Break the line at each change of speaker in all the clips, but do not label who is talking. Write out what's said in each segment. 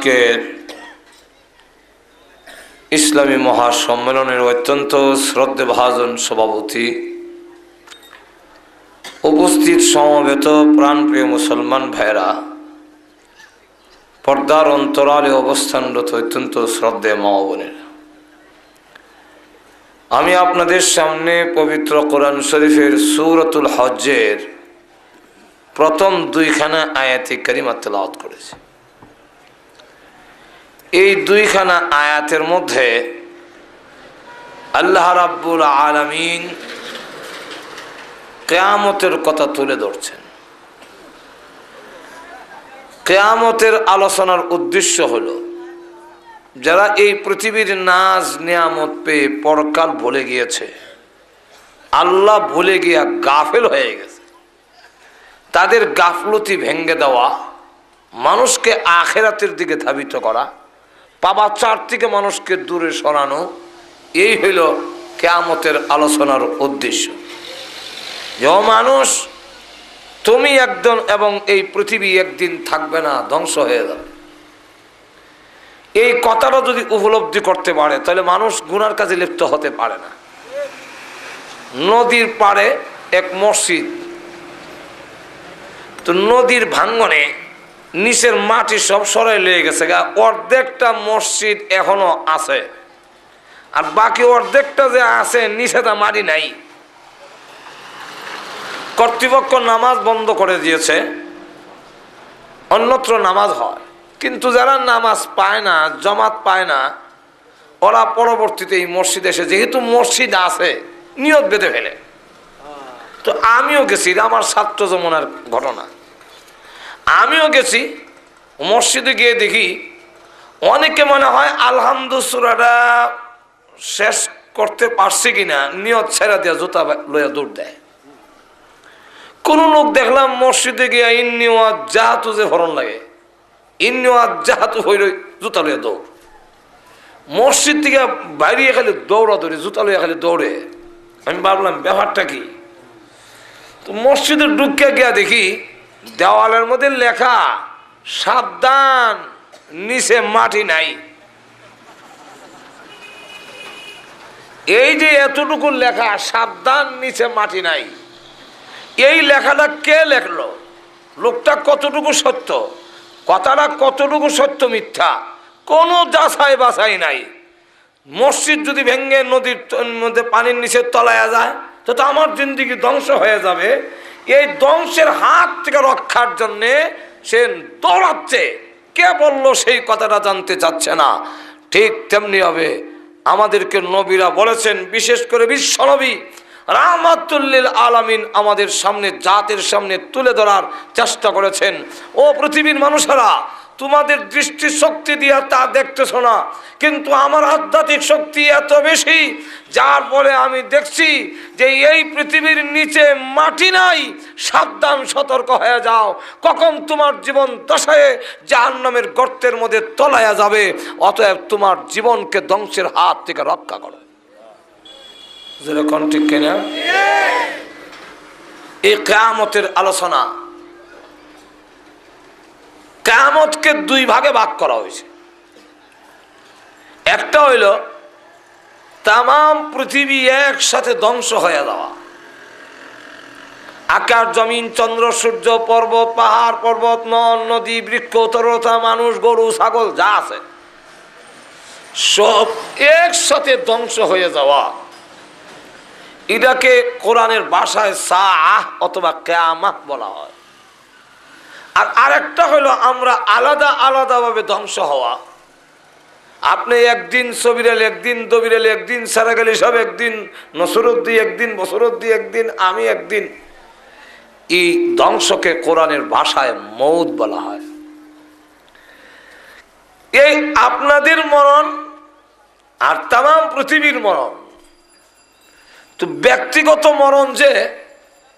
আজকের ইসলামী মহাসম্মেলনের অত্যন্ত শ্রদ্ধেভাজন সভাপতি, উপস্থিত সমবেত প্রাণপ্রিয় মুসলমান ভাইরা, পর্দার অন্তরালে অবস্থানরত অত্যন্ত শ্রদ্ধেয় মা ও বোনেরা, আমি আপনাদের সামনে পবিত্র কোরআন শরীফের সূরাতুল হজ্জের প্রথম দুইখানা আয়াতে কারিমা তেলাওয়াত করেছি। এই দুইখানা আয়াতের মধ্যে আল্লাহ রাব্বুল আলামিন কিয়ামতের কথা তুলে ধরছেন। কিয়ামতের আলোচনার উদ্দেশ্য হলো, যারা এই পৃথিবীর নাজ নিয়ামত পেয়ে পরকাল ভুলে গিয়েছে, আল্লাহ ভুলে গিয়া গাফেল হয়ে গেছে, তাদের গাফলতি ভেঙ্গে দেওয়া, মানুষকে আখিরাতের দিকে ধাবিত করা, পাপাচার থেকে মানুষকে দূরে সরানো, এই হইল কিয়ামতের আলোচনার উদ্দেশ্য। যে মানুষ, তুমি একজন এবং এই পৃথিবী একদিন থাকবে না, ধ্বংস হয়ে যাবে। এই কথাটা যদি উপলব্ধি করতে পারে, তাহলে মানুষ গুনার কাজে লিপ্ত হতে পারে না। নদীর পাড়ে এক মসজিদ, তো নদীর ভাঙ্গনে নিচের মাটি সব সরাই লয়ে গেছে, অর্ধেকটা মসজিদ এখনো আছে, আর বাকি অর্ধেকটা যে আছে নিচে তা মাটি নাই। কর্তৃপক্ষ নামাজ বন্ধ করে দিয়েছে, অন্যত্র নামাজ হয়, কিন্তু যারা নামাজ পায় না, জামাত পায় না, ওরা পরবর্তীতে এই মসজিদে এসে, যেহেতু মসজিদ আছে, নিয়ত বেঁধে ফেলে। তো আমিও গেছি, আমার ছাত্র জমানার ঘটনা, আমিও গেছি মসজিদে গিয়ে দেখি অনেকে মনে হয় আলহামদুলিল্লাহটা শেষ করতে পারছে কিনা নিয়ত ছেড়া দিয়া জুতা লইয়া দৌড় দেয়। কোন লোক দেখলাম মসজিদে গিয়া ইন্নিওয়াত জাহাতু যে ভরণ লাগে, ইন্নিওয়াত জাহাতু হইল জুতা লইয়া দৌড়। মসজিদ থেকে বাইরে খালি দৌড়া দৌড়ি, জুতা লইয়া খালি দৌড়ে। আমি ভাবলাম ব্যাপারটা কি। তো মসজিদে ঢুকে গিয়া দেখি দেওয়ালের মধ্যে লেখা, সাবধান, নিচে মাটি নাই। এই যে এতটুকু লেখা, সাবধান, নিচে মাটি নাই, এই লেখাটা কে লেখলো, লোকটা কতটুকু সত্য, কথাটা কতটুকু সত্য মিথ্যা, কোনো যাচাই বাছাই নাই। মসজিদ যদি ভেঙে নদীর মধ্যে পানির নিচে তলায়া যায়, তো আমার জিন্দিগি ধ্বংস হয়ে যাবে। এই ধ্বংসের হাত থেকে রক্ষার জন্যে সে দৌড়াচ্ছে। কে বলল সেই কথাটা জানতে চাচ্ছে না। ঠিক তেমনি হবে আমাদেরকে নবীরা বলেছেন, বিশেষ করে বিশ্বনবী রাহমাতুল্লিল আলামিন আমাদের সামনে, জাতের সামনে তুলে ধরার চেষ্টা করেছেন। ও পৃথিবীর মানুষেরা, তোমাদের দৃষ্টি শক্তি দিয়া তা দেখতেছ না, কিন্তু আমার আধ্যাত্মিক শক্তি এত বেশি, যার ফলে আমি দেখছি যে এই পৃথিবীর নিচে মাটি নাই। সাবধান, সতর্ক হয়ে যাও, কখন তোমার জীবন দশায় জাহান্নামের গর্তের মধ্যে তলায়া যাবে। অতএব তোমার জীবনকে ধ্বংসের হাত থেকে রক্ষা করো। যেরকম ঠিক কিনা? এই কিয়ামতের আলোচনা, কিয়ামতকে দুই ভাগে ভাগ করা হয়েছে। একটা হইল তামাম পৃথিবী একসাথে ধ্বংস হয়ে যাওয়া, আকাশ জমিন চন্দ্র সূর্য পর্বত পাহাড় পর্বত নদ নদী বৃক্ষ তরুলতা মানুষ গরু ছাগল যা আছে সব একসাথে ধ্বংস হয়ে যাওয়া। এটাকে কোরআনের ভাষায় সাআহ অথবা কিয়ামাহ বলা হয়। আর আরেকটা হলো আমরা আলাদা আলাদা ভাবে ধ্বংস হওয়া। আপনি একদিন সবির আলী, একদিন দবির আলী, একদিন সারাগ আলী সব একদিন, নসরুদ্দি একদিন, বসরুদ্দি একদিন, আমি একদিন। এই ধ্বংসকে কোরআনের ভাষায় মৌত বলা হয়। এই আপনাদের মরণ আর তামাম পৃথিবীর মরণ, তো ব্যক্তিগত মরণ যে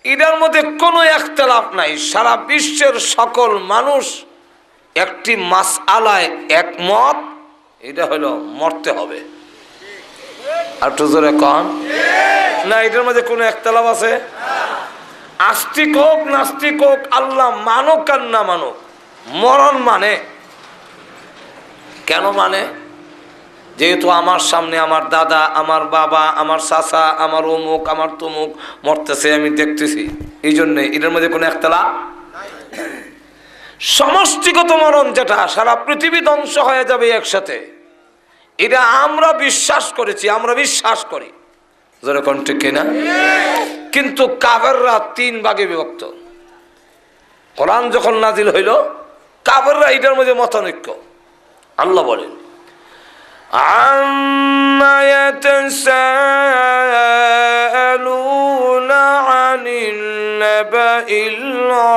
এটার মধ্যে কোনো একতলাফ নাই। সারা বিশ্বের সকল মানুষ একটি মাসআলায় একমত, এটা হলো মরতে হবে। আর একটু জোরে কন না, এটার মধ্যে কোনো একতলাফ আছে? আস্তিক হোক নাস্তিক হোক, আল্লাহ মানুক আর না মানুক, মরণ মানে কেন মানে? যেহেতু আমার সামনে আমার দাদা, আমার বাবা, আমার চাচা, আমার অমুক, আমার তমুক মরতেছে, আমি দেখতেছি, এই জন্যে এটার মধ্যে কোনো একতলাপ। সমষ্টিগত মরণ যেটা, সারা পৃথিবী ধ্বংস হয়ে যাবে একসাথে, এটা আমরা বিশ্বাস করেছি, আমরা বিশ্বাস করি, যেরকম ঠিক কিনা? কিন্তু কাফেররা 3 ভাগে বিভক্ত। কোরআন যখন নাজিল হইল, কাফেররা এটার মধ্যে মতানৈক্য। আল্লাহ বলেন, আম্মা ইয়াতাসাআলুনা আনিল নাবাইল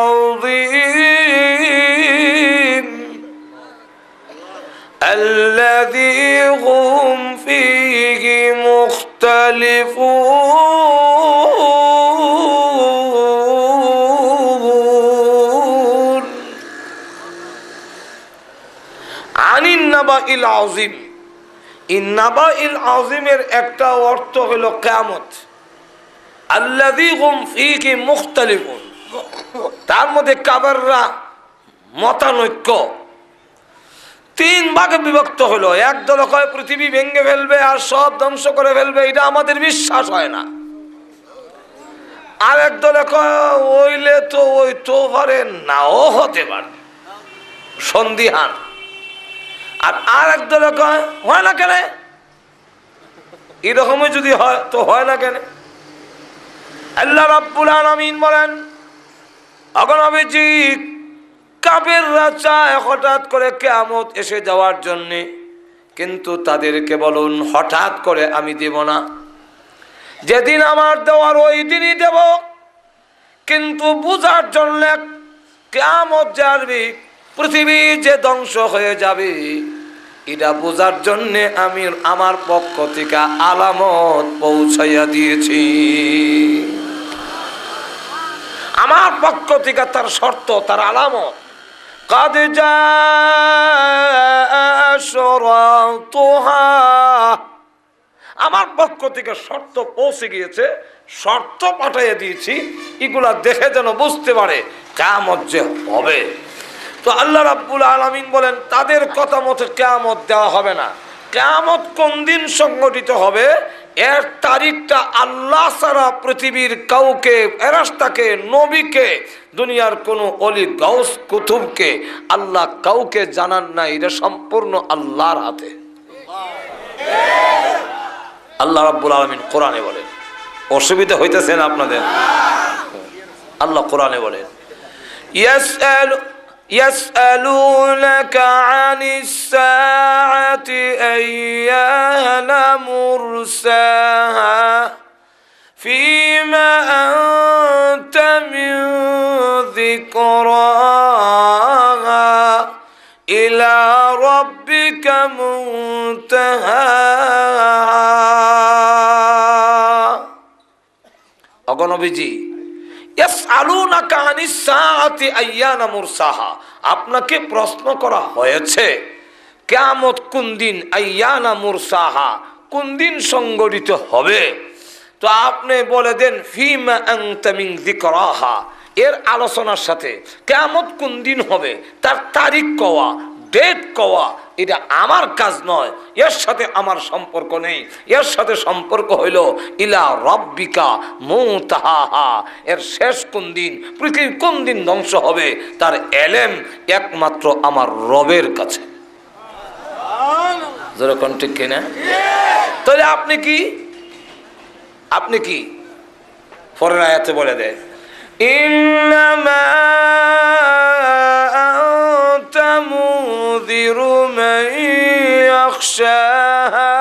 আযীম আল্লাযী হুম ফীহি মুখতালিফুন। আনিন নাবাইল আযীম, নাবাইল আযীমের একটা অর্থ হলো কিয়ামত। আল্লাযী হুম ফীহি মুখতালিফুন, তার মধ্যে কাফেররা মতানৈক্য 3 ভাগে বিভক্ত হলো। একদল কয় পৃথিবী ভেঙে ফেলবে আর সব ধ্বংস করে ফেলবে, এটা আমাদের বিশ্বাস হয় না। আর একদলে কয় ওইলে তো ওই তো পারে, নাও হতে পারে, সন্দিহান। আর একদলে কয় হয় না কেন, এরকমই যদি হয় তো হয় না কেন? আল্লাহ রাব্বুল আলামিন বলেন, অগণবিজি কাফেররা চায় হঠাৎ করে কিয়ামত এসে যাওয়ার জন্য, কিন্তু তাদেরকে বলুন হঠাৎ করে আমি দেব না, যেদিন আমার দেওয়ার ওই দিনই দেব। কিন্তু বুঝার জন্য কিয়ামত যে আসবে, পৃথিবী যে ধ্বংস হয়ে যাবে, এটা বোঝার জন্যে আমি আমার পক্ষ থেকে আলামত পৌঁছাইয়া দিয়েছি। আমার পক্ষ থেকে তার শর্ত, তার আলামত, কাদ জাআ, আমার পক্ষ থেকে শর্ত পৌঁছে গিয়েছে, শর্ত পাঠাইয়া দিয়েছি, এগুলা দেখে যেন বুঝতে পারে কিয়ামত যে হবে। তো আল্লাহ রাব্বুল আলামিন বলেন তাদের কথা মতো কিয়ামত দেওয়া হবে না। কিয়ামত কোন দিন সংগঠিত হবে, এর তারিখটা আল্লাহ ছাড়া পৃথিবীর কাউকে, ফেরেশতাকে, নবীকে, দুনিয়ার কোনো অলি গাউস কুতুবকে আল্লাহ কাউকে জানান নাই। এটা সম্পূর্ণ আল্লাহর হাতে। আল্লাহ রাব্বুল আলামিন কোরআনে বলেন, অসুবিধা হইতেছে না আপনাদের? আল্লাহ কোরআনে বলেন, ইয়াসআলুনাকা আনিস সাআতি আইয়ানা মুরসাহা ফীমা আনতা মিন যিকরাহা ইলা রাব্বিকা মুনতাহাহা। অগণবিজি, ইয়াসআলুনাকা আনিস সাআতি আইয়ানা মুরসাহা, আপনাকে প্রশ্ন করা হয়েছে কিয়ামত কোন দিন, আইয়ানা মুরসাহা, কোন দিন সংগঠিত হবে। তো আপনি বলে দেন ফীমা আনতা মিন যিকরাহা, এর আলোচনার সাথে কিয়ামত কোন দিন হবে তার তারিখ কওয়া, ডেট কওয়া, এটা আমার কাজ নয়, এর সাথে আমার সম্পর্ক নেই। এর সাথে সম্পর্ক হইল ইলা রাব্বিকা মুনতাহাহা, এর শেষ কোন দিন, পৃথিবী কোন দিন ধ্বংস হবে তার এলেম একমাত্র আমার রবের কাছে। যেরকম ঠিক কিনা? তাহলে আপনি কি পরের আয়াতে বলে দেয়, ইন্নামা আনতা মুযিরু মান ইয়াখশাহা।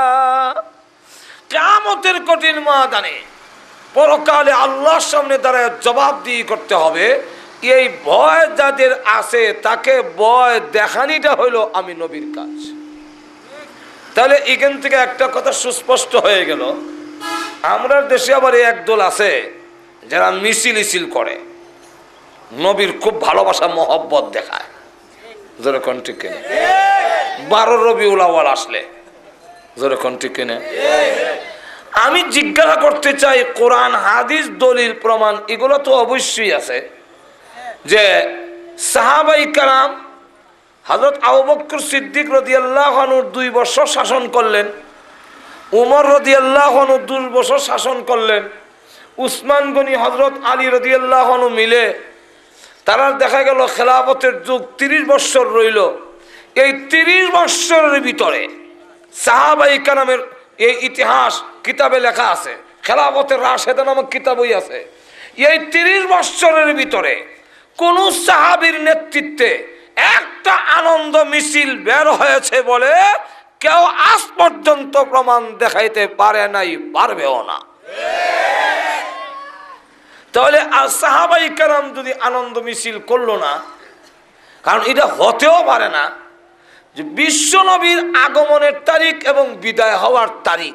কিয়ামতের কঠিন ময়দানে পরকালে আল্লাহর সামনে দাঁড়ায় জবাবদিহি করতে হবে। এই ভয় যাদের আছে তাকে ভয় দেখানিটা হইল আমি নবীর কাজ। তাহলে এখান থেকে একটা কথা সুস্পষ্ট হয়ে গেল, আমরা দেশে আবার একদল আছে যারা মিছিল করে, নবীর খুব ভালোবাসা মহব্বত দেখায়। যেরকম ঠিক কিনা? 12 রবিউল আউয়াল আসলে, যেরকম ঠিক কিনা? আমি জিজ্ঞাসা করতে চাই, কোরআন হাদিস দলিল প্রমাণ এগুলো তো অবশ্যই আছে যে সাহাবাই কারাম হযরত আবু বকর সিদ্দিক রাদিয়াল্লাহু আনহু 2 বছর শাসন করলেন, উমর রাদিয়াল্লাহু আনহু 2 বছর শাসন করলেন, উসমান গনি হযরত আলী রাদিয়াল্লাহু আনহু মিলে তারা দেখা গেল খেলাফতের যুগ 30 বছর রইল। এই 30 বছরের ভিতরে সাহাবায়ে কেরামের এই ইতিহাস কিতাবে লেখা আছে, খেলাফতের রাশেদা নামক কিতাবই আছে। এই 30 বছরের ভিতরে কোন সাহাবীর নেতৃত্বে একটা আনন্দ মিছিল বের হয়েছে বলে কেউ আজ পর্যন্ত প্রমাণ দেখাইতে পারে নাই, পারবেও না। তাহলে আর সাহাবায়ে কেরাম যদি আনন্দ মিছিল করলো না, কারণ এটা হতেও পারে না যে বিশ্ব নবীর আগমনের তারিখ এবং বিদায় হওয়ার তারিখ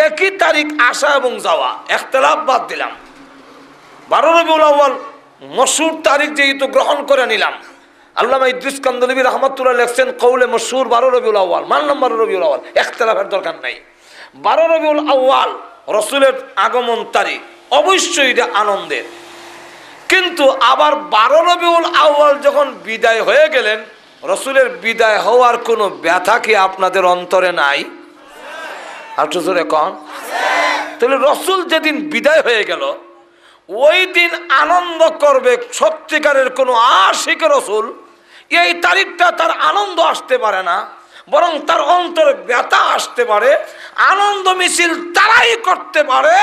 একই তারিখ, আসা এবং যাওয়া, ইখতিলাফ বাদ দিলাম। 12 রবিউল আউয়াল মশহুর তারিখ যেহেতু গ্রহণ করে নিলাম, আল্লামা ইদ্রিস কান্দলবী রাহমাতুল্লাহ লিখছেন কৌলে মশহুর 12 রবিউল আউয়াল, মানলাম 12 রবিউল আউয়াল, ইখতিলাফের দরকার নাই। 12 রবিউল আউয়াল রসুলের আগমন তারিখ, অবশ্যই এটা আনন্দের। কিন্তু আবার 12 রবিউল আউয়াল যখন বিদায় হয়ে গেলেন, রসুলের বিদায় হওয়ার কোনো ব্যথা কি আপনাদের অন্তরে নাই? আর একটু জোরে কন। তাহলে রসুল যেদিন বিদায় হয়ে গেল ওই দিন আনন্দ করবে সত্যিকারের কোনো আশিক রসুল, এই তারিখটা তার আনন্দ আসতে পারে না, বরং তার অন্তরে ব্যথা আসতে পারে। আনন্দ মিছিল তারাই করতে পারে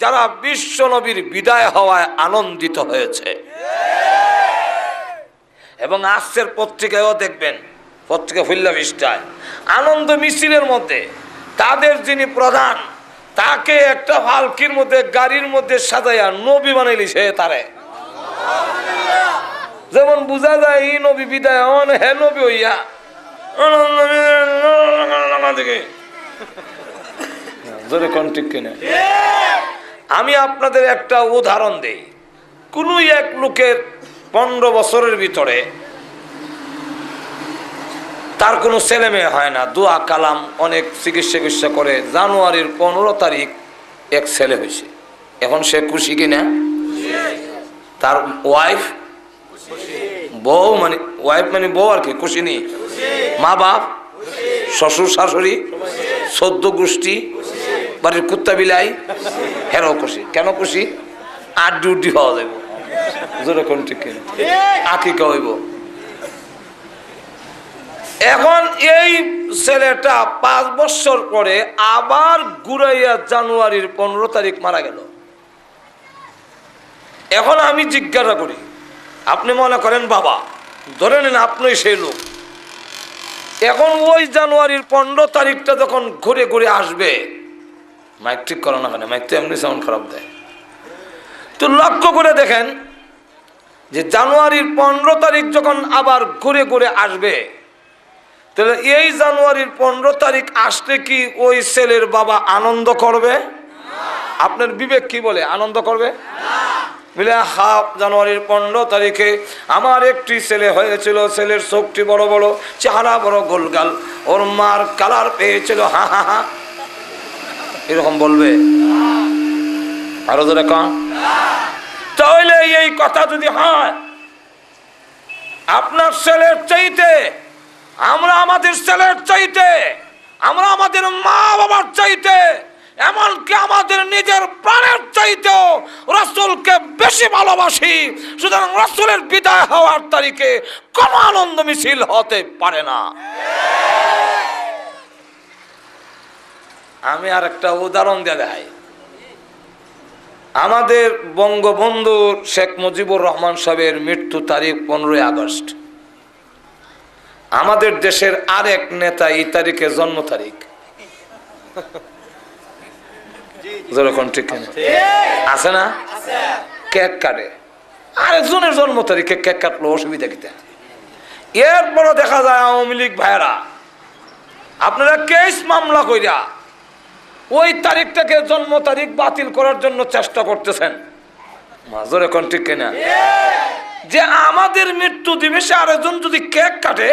যারা বিশ্ব নবীর বিদায় হওয়ায় আনন্দিত হয়েছে। এবং আজকের পত্রিকায়ও দেখবেন, পত্রিকা ফুল্লা পৃষ্ঠায় আনন্দ মিছিলের মধ্যে তাদের যিনি প্রধান, তাকে একটা পালকির মধ্যে গাড়ির মধ্যে সাজাইয়া নবী বানাইলি সে তারে, যেমন বোঝা যায় এই নবী বিদায় হন, হে নবী হইয়া আমি আপনাদের একটা উদাহরণ দেই। কোন এক লোকের 15 বছরের ভিতরে তার কোনো ছেলে মেয়ে হয় না, দোয়া কালাম অনেক চিকিৎসা করে, জানুয়ারির 15 তারিখ এক ছেলে হয়েছে। এখন সে খুশি কিনা? তার ওয়াইফ, বউ মানে ওয়াইফ মানে বউ আর কি, খুশি নেই? মা বাপ, শ্বশুর শাশুড়ি, 14 গোষ্ঠী, বাড়ির কুত্তা বিলাই, হেরাও খুশি। কেন খুশি? আর ডিউটি হওয়া যাইব, যেরকম ঠিক আকিকা হইব। এখন এই ছেলেটা 5 বছর পরে আবার ঘুরাইয়া জানুয়ারির 15 তারিখ মারা গেল। এখন আমি জিজ্ঞাসা করি, আপনি মনে করেন বাবা, ধরে নেন আপনি সেই লোক, এখন ওই জানুয়ারির 15 তারিখটা যখন ঘুরে ঘুরে আসবে, মাইক ঠিক করো না কেন, মাইক তো এমনি সাউন্ড খারাপ দেয়, তো লক্ষ্য করে দেখেন যে জানুয়ারির 15 তারিখ যখন আবার ঘুরে ঘুরে আসবে, তাহলে এই জানুয়ারির 15 তারিখ আসলে কি ওই ছেলের বাবা আনন্দ করবে? আপনার বিবেক কি বলে? আনন্দ করবে? বলে হাফ জানুয়ারির 15 তারিখে আমার একটি ছেলে হয়েছিল, ছেলের চোখটি বড় বড়, চেহারা বড় গোলগাল, ওর মার কালার পেয়েছিল, হা হা হা, এরকম বলবে? আরো ধরে কম। তাহলে এই কথা যদি হয়, আপনার ছেলের চাইতে, আমরা আমাদের ছেলের চাইতে, আমরা আমাদের মা বাবার চাইতে, এমনকি আমাদের নিজের প্রাণের চাইতেও রাসূলকে বেশি ভালোবাসি। সুতরাং রাসূলের বিদায় হওয়ার তারিখে কোনো আনন্দ মিছিল হতে পারে না। আমি আর একটা উদাহরণ দিয়ে দেখাই। আমাদের বঙ্গবন্ধু শেখ মুজিবুর রহমান সাহেবের মৃত্যু তারিখ 15 আগস্ট। আমাদের দেশের আরেক নেতা এই তারিখে জন্ম তারিখ, আছে না? কেক কাটে, আরেকজনের জন্ম তারিখে কেক কাটলো, অসুবিধা কি? এরপরও দেখা যায় আওয়ামী লীগ ভাইরা আপনারা কেস মামলা কইরা ওই তারিখটাকে জন্ম তারিখ বাতিল করার জন্য চেষ্টা করতেছেন। মাজরে কোন ঠিক কিনা? যে আমাদের মৃত্যু দিবসে আরেকজন যদি কেক কাটে,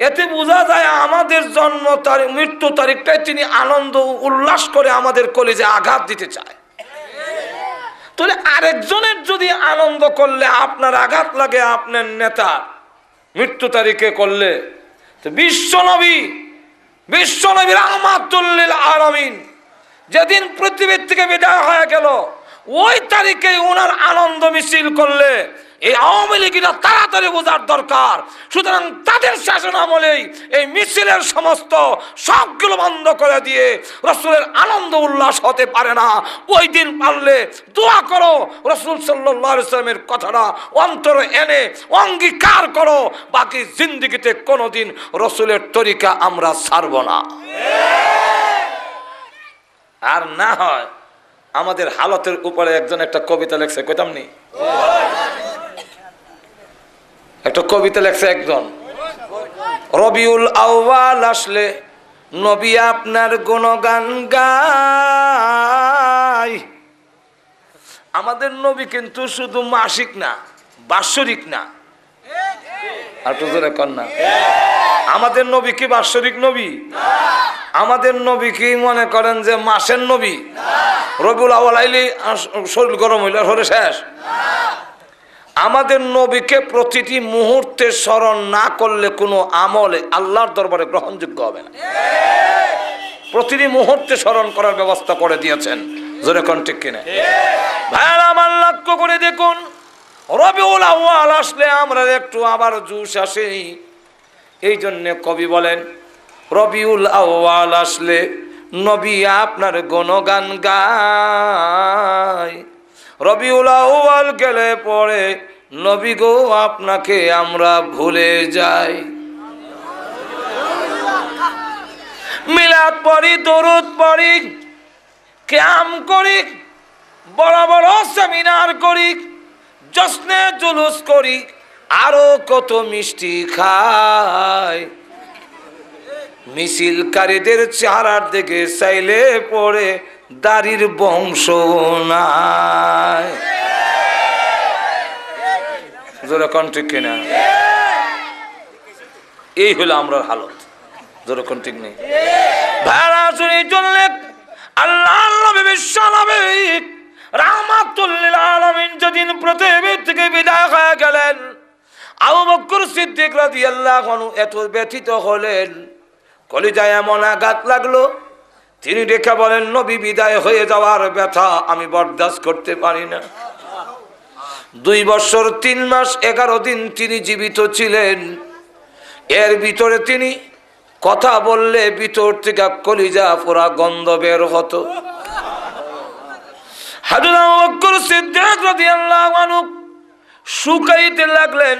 এতে বোঝা যায় আমাদের জন্ম তারিখ, মৃত্যু তারিখটাই তিনি আনন্দ উল্লাস করে আমাদের কলিজে আঘাত দিতে চায়। তাহলে আরেকজনের যদি আনন্দ করলে আপনার আঘাত লাগে আপনার নেতা, মৃত্যু তারিখে করলে তো বিশ্বনবী রাহমাতুল লিল আলামিন যেদিন পৃথিবীর থেকে বিদায় হয়ে গেল ওই তারিখে ওনার আনন্দ মিছিল করলে এই আওয়ামী লীগীরা তাড়াতাড়ি বোঝার দরকার। সুতরাং তাদের শাসন আমলেই এই মিছিলের সমস্ত সবগুলো বন্ধ করে দিয়ে রসুলের আনন্দ উল্লাস হতে পারে না। ওই দিন পারলে দোয়া করো, রসুল সাল্লাল্লাহু আলাইহি ওয়াসাল্লামের কথাটা অন্তরে এনে অঙ্গীকার করো, বাকি জিন্দেগিতে কোনোদিন রসুলের তরিকা আমরা ছাড়ব না। আর না হয় আমাদের হালতের উপরে একজন একটা কবিতা লেখছে, কইতাম নি, একটা কবিতা লেখছে একজন, রবিউল আউয়াল আসলে নবী আপনার গুণগান গায়। আমাদের নবী কিন্তু শুধু মাসিক না, বাৎসরিক না, আর তো জোরে কর না, আমাদের নবী কি বাৎসরিক নবী? আমাদের নবী কি মনে করেন যে মাসের নবী? রবিউল আউয়াল আইলে শরীর গরম হইলে হলে শেষ? আমাদের নবীকে প্রতিটি মুহূর্তে স্মরণ না করলে কোনো আমলে আল্লাহর দরবারে গ্রহণযোগ্য হবে না। প্রতিটি মুহূর্তে স্মরণ করার ব্যবস্থা করে দিয়েছেন, জোরে কোন ঠিক কিনা? ভাইরা আমার লক্ষ্য করে দেখুন, রবিউল আউয়াল আসলে আমরা একটু আবার জুস আসে। এই জন্য কবি বলেন রবিউল আউয়াল আসলে নবী আপনার গুণগান গায়। রবিউল আউয়াল গেলে পরে নবী গো আপনাকে আমরা ভুলে যাই। মিলাদ পড়ি, দরুদ পড়ি, কিয়াম করি, বড় বড় সেমিনার করি, জশ্নে জুলুস করি, আরো কত মিষ্টি খাই। মিছিলকারীদের চেহারার দিকে চাইলে পড়ে দাড়ির বংশ নাই। যেরকম ঠিক কিনা? এই হলো আমরা হালত, যেরকম ঠিক নেই। ভাড়া শুনে চললে আল্লাহ নবী বিশ্ব নবী রাহমাতুল লিল আলামিন যেদিন পৃথিবী থেকে বিদায় হয়ে গেলেন, আবু বকর সিদ্দিক রাদিয়াল্লাহু আনহু এত ব্যথিত হলেন, কলিজায় এমন আঘাত লাগলো, তিনি রেখে বলেন নবী বিদায় হয়ে যাওয়ার ব্যথা আমি বরদাস্ত করতে পারি না। 2 বছর 3 মাস 11 দিন তিনি জীবিত ছিলেন। এর ভিতরে তিনি কথা বললে ভিতর থেকে কলিজা পুরা গন্ধ বের হতো। হযরত আবু বকর সিদ্দিক রাদিয়াল্লাহু আনহু শুকাইতে লাগলেন,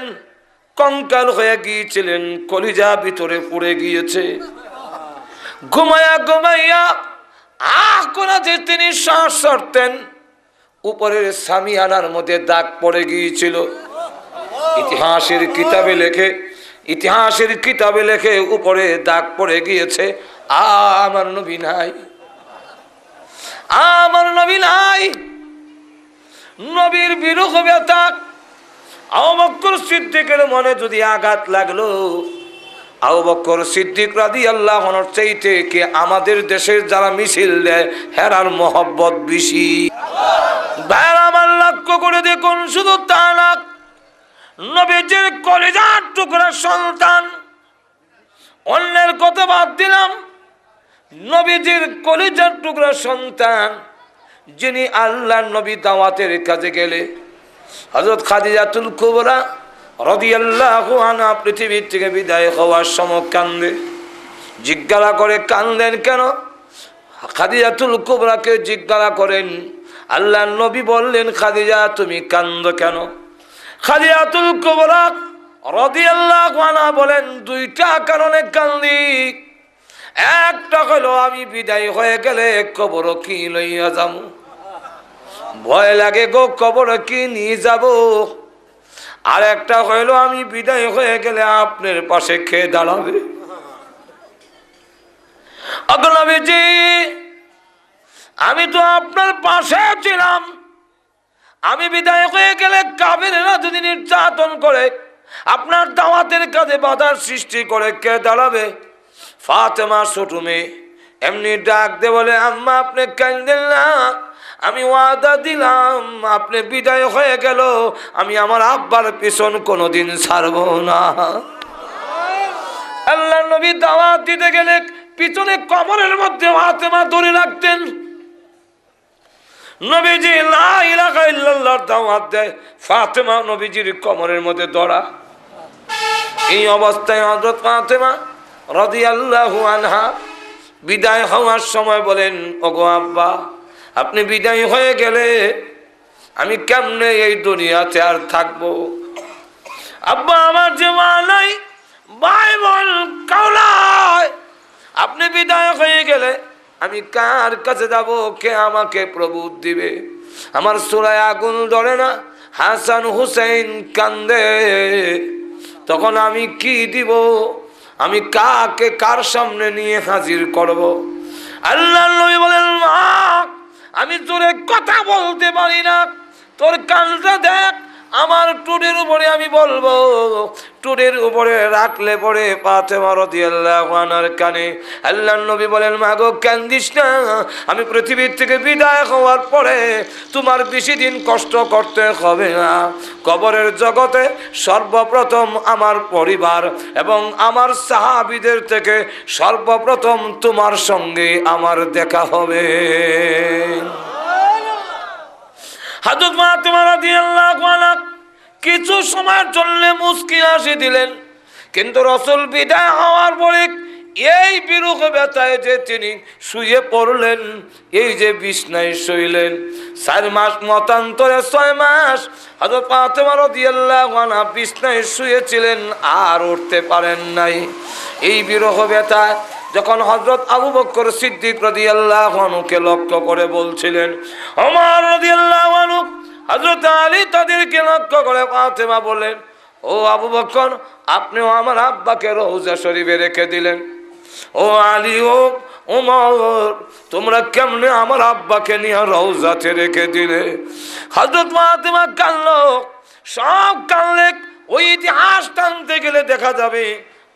কঙ্কাল হয়ে গিয়েছিলেন, কলিজা ভিতরে পুড়ে গিয়েছে। ঘুমায়া ঘুমাইয়া কোনা যে তিনি শ্বাস ছাড়তেন, উপরের সামিয়ানার মধ্যে দাগ পড়ে গিয়েছিল। ইতিহাসের কিতাবে লেখে উপরে দাগ পড়ে গিয়েছে, আমার নবী নাই, আমার নবী নাই। নবীর বিরহ ব্যথা আবু বকর সিদ্দিকের মনে যদি আঘাত লাগলো, আবু বকর সিদ্দিক রাদিয়াল্লাহু আনহু চাইতে কি আমাদের দেশের যারা মিছিল দেয় হেরার মহব্বত বেশি। ভাইরা আমার লক্ষ্য করে দেখুন, শুধু তা না, নবীজির কলিজার টুকরা সন্তান, অন্যের কথা বাদ দিলাম, নবীজির কলিজার টুকরা সন্তান যিনি আল্লাহর নবী দাওয়াতের কাজে গেলে হযরত খাদিজাতুল কুবরা রাদিয়াল্লাহু আনহা পৃথিবীর থেকে বিদায় হওয়ার সময় কান্দে। জিজ্ঞাসা করে কান্দেন কেন? খাদিজাতুল কুবরাকে জিজ্ঞাসা করেন, আল্লাহর নবী বললেন খাদিজা তুমি কান্দো কেন? খাদিজাতুল কুবরা রাদিয়াল্লাহু আনহা বলেন 2টা কারণে কান্দি। একটা হলো আমি বিদায় হয়ে গেলে কবর কি লইয়া যাব, ভয় লাগে গো কবর কি নিয়ে যাব। আর একটা হইলো আমি বিদায় হয়ে গেলে আপনার পাশে খেয়ে দাঁড়াবে। নবীজি আমি তো আপনার পাশে ছিলাম, আমি বিদায় হয়ে গেলে কাফেররা যদি নির্যাতন করে আপনার দাওয়াতের কাজে বাধার সৃষ্টি করে কে দাঁড়াবে? ফাতেমা ছোট মেয়ে, এমনি ডাক দে বলে, আম্মা আপনি কাঁদেন না, আমি ওয়াদা দিলাম আপনি বিদায় হয়ে গেল আমি আমার আব্বার পিছন কোনোদিন ছাড়ব না। আল্লাহ নবী দাওয়াত দিতে গেলে পিছনে কবরের মধ্যে ফাতেমা ধরে রাখতেন। নবীজি লা ইলাহা ইল্লাল্লাহর দাওয়াত দেয়, ফাতেমা নবীজির কবরের মধ্যে ধরা। এই অবস্থায় হযরত ফাতেমা রাদিয়াল্লাহু আনহা বিদায় হওয়ার সময় বলেন, ওগো আব্বা, আপনি বিদায় হয়ে গেলে আমি কেমনে এই দুনিয়াতে আর থাকবো? আব্বা, আমার যে মা নাই, ভাই বোন কাউলাই, আপনি বিদায় হয়ে গেলে আমি কার কাছে যাব? কে আমাকে প্রভুত দিবে? আমার চুলায় আগুন ধরে না, হাসান হুসেন কান্দে, তখন আমি কি দিব? আমি কাকে কার সামনে নিয়ে হাজির করব? আল্লাহর নবী বলেন, মা, আমি জোরে কথা বলতে পারি না, তোর কানটা দেখ, আমার টুডের উপরে আমি বলবো। টুডের উপরে রাখলে পরে ফাতেমা রাদিয়াল্লাহু আনহার কানে আল্লাহর নবী বলেন, মা গো, কান্দিস না, আমি পৃথিবীর থেকে বিদায় হওয়ার পরে তোমার বেশি দিন কষ্ট করতে হবে না। কবরের জগতে সর্বপ্রথম আমার পরিবার এবং আমার সাহাবীদের থেকে সর্বপ্রথম তোমার সঙ্গে আমার দেখা হবে। হযরত ফাতেমা রাদিয়াল্লাহু আনহা কিছু সময়ের জন্য মুস্কি হাসি দিলেন, কিন্তু রাসূল বিদায় হওয়ার পরে এই বিরহ ব্যথায় যে তিনি শুয়ে পড়লেন, এই যে বিছনায় শুইলেন, 4 মাস মতান্তরে 6 মাস হযরত ফাতেমা রাদিয়াল্লাহু আনহা বিছনায় শুয়েছিলেন, আর উঠতে পারেন নাই। এই বিরহ ব্যথায় যখন হযরত আবু বকর সিদ্দিক রাদিয়াল্লাহু আনহুকে লক্ষ্য করে বলছিলেন, ওমর রাদিয়াল্লাহু আনহু, হযরত আলী তাদেরকে লক্ষ্য করে ফাতেমা বলেন, ও আবু বকর, আপনিও আমার আব্বাকে রওজা শরীফে রেখে দিলেন। ও আলী, ও ওমর, তোমরা কেমনে আমার আব্বাকে নিয়ে রওজাতে রেখে দিলে? হযরত ফাতেমা কাঁদলো, সব কাঁদলে। ওই ইতিহাস টানতে গেলে দেখা যাবে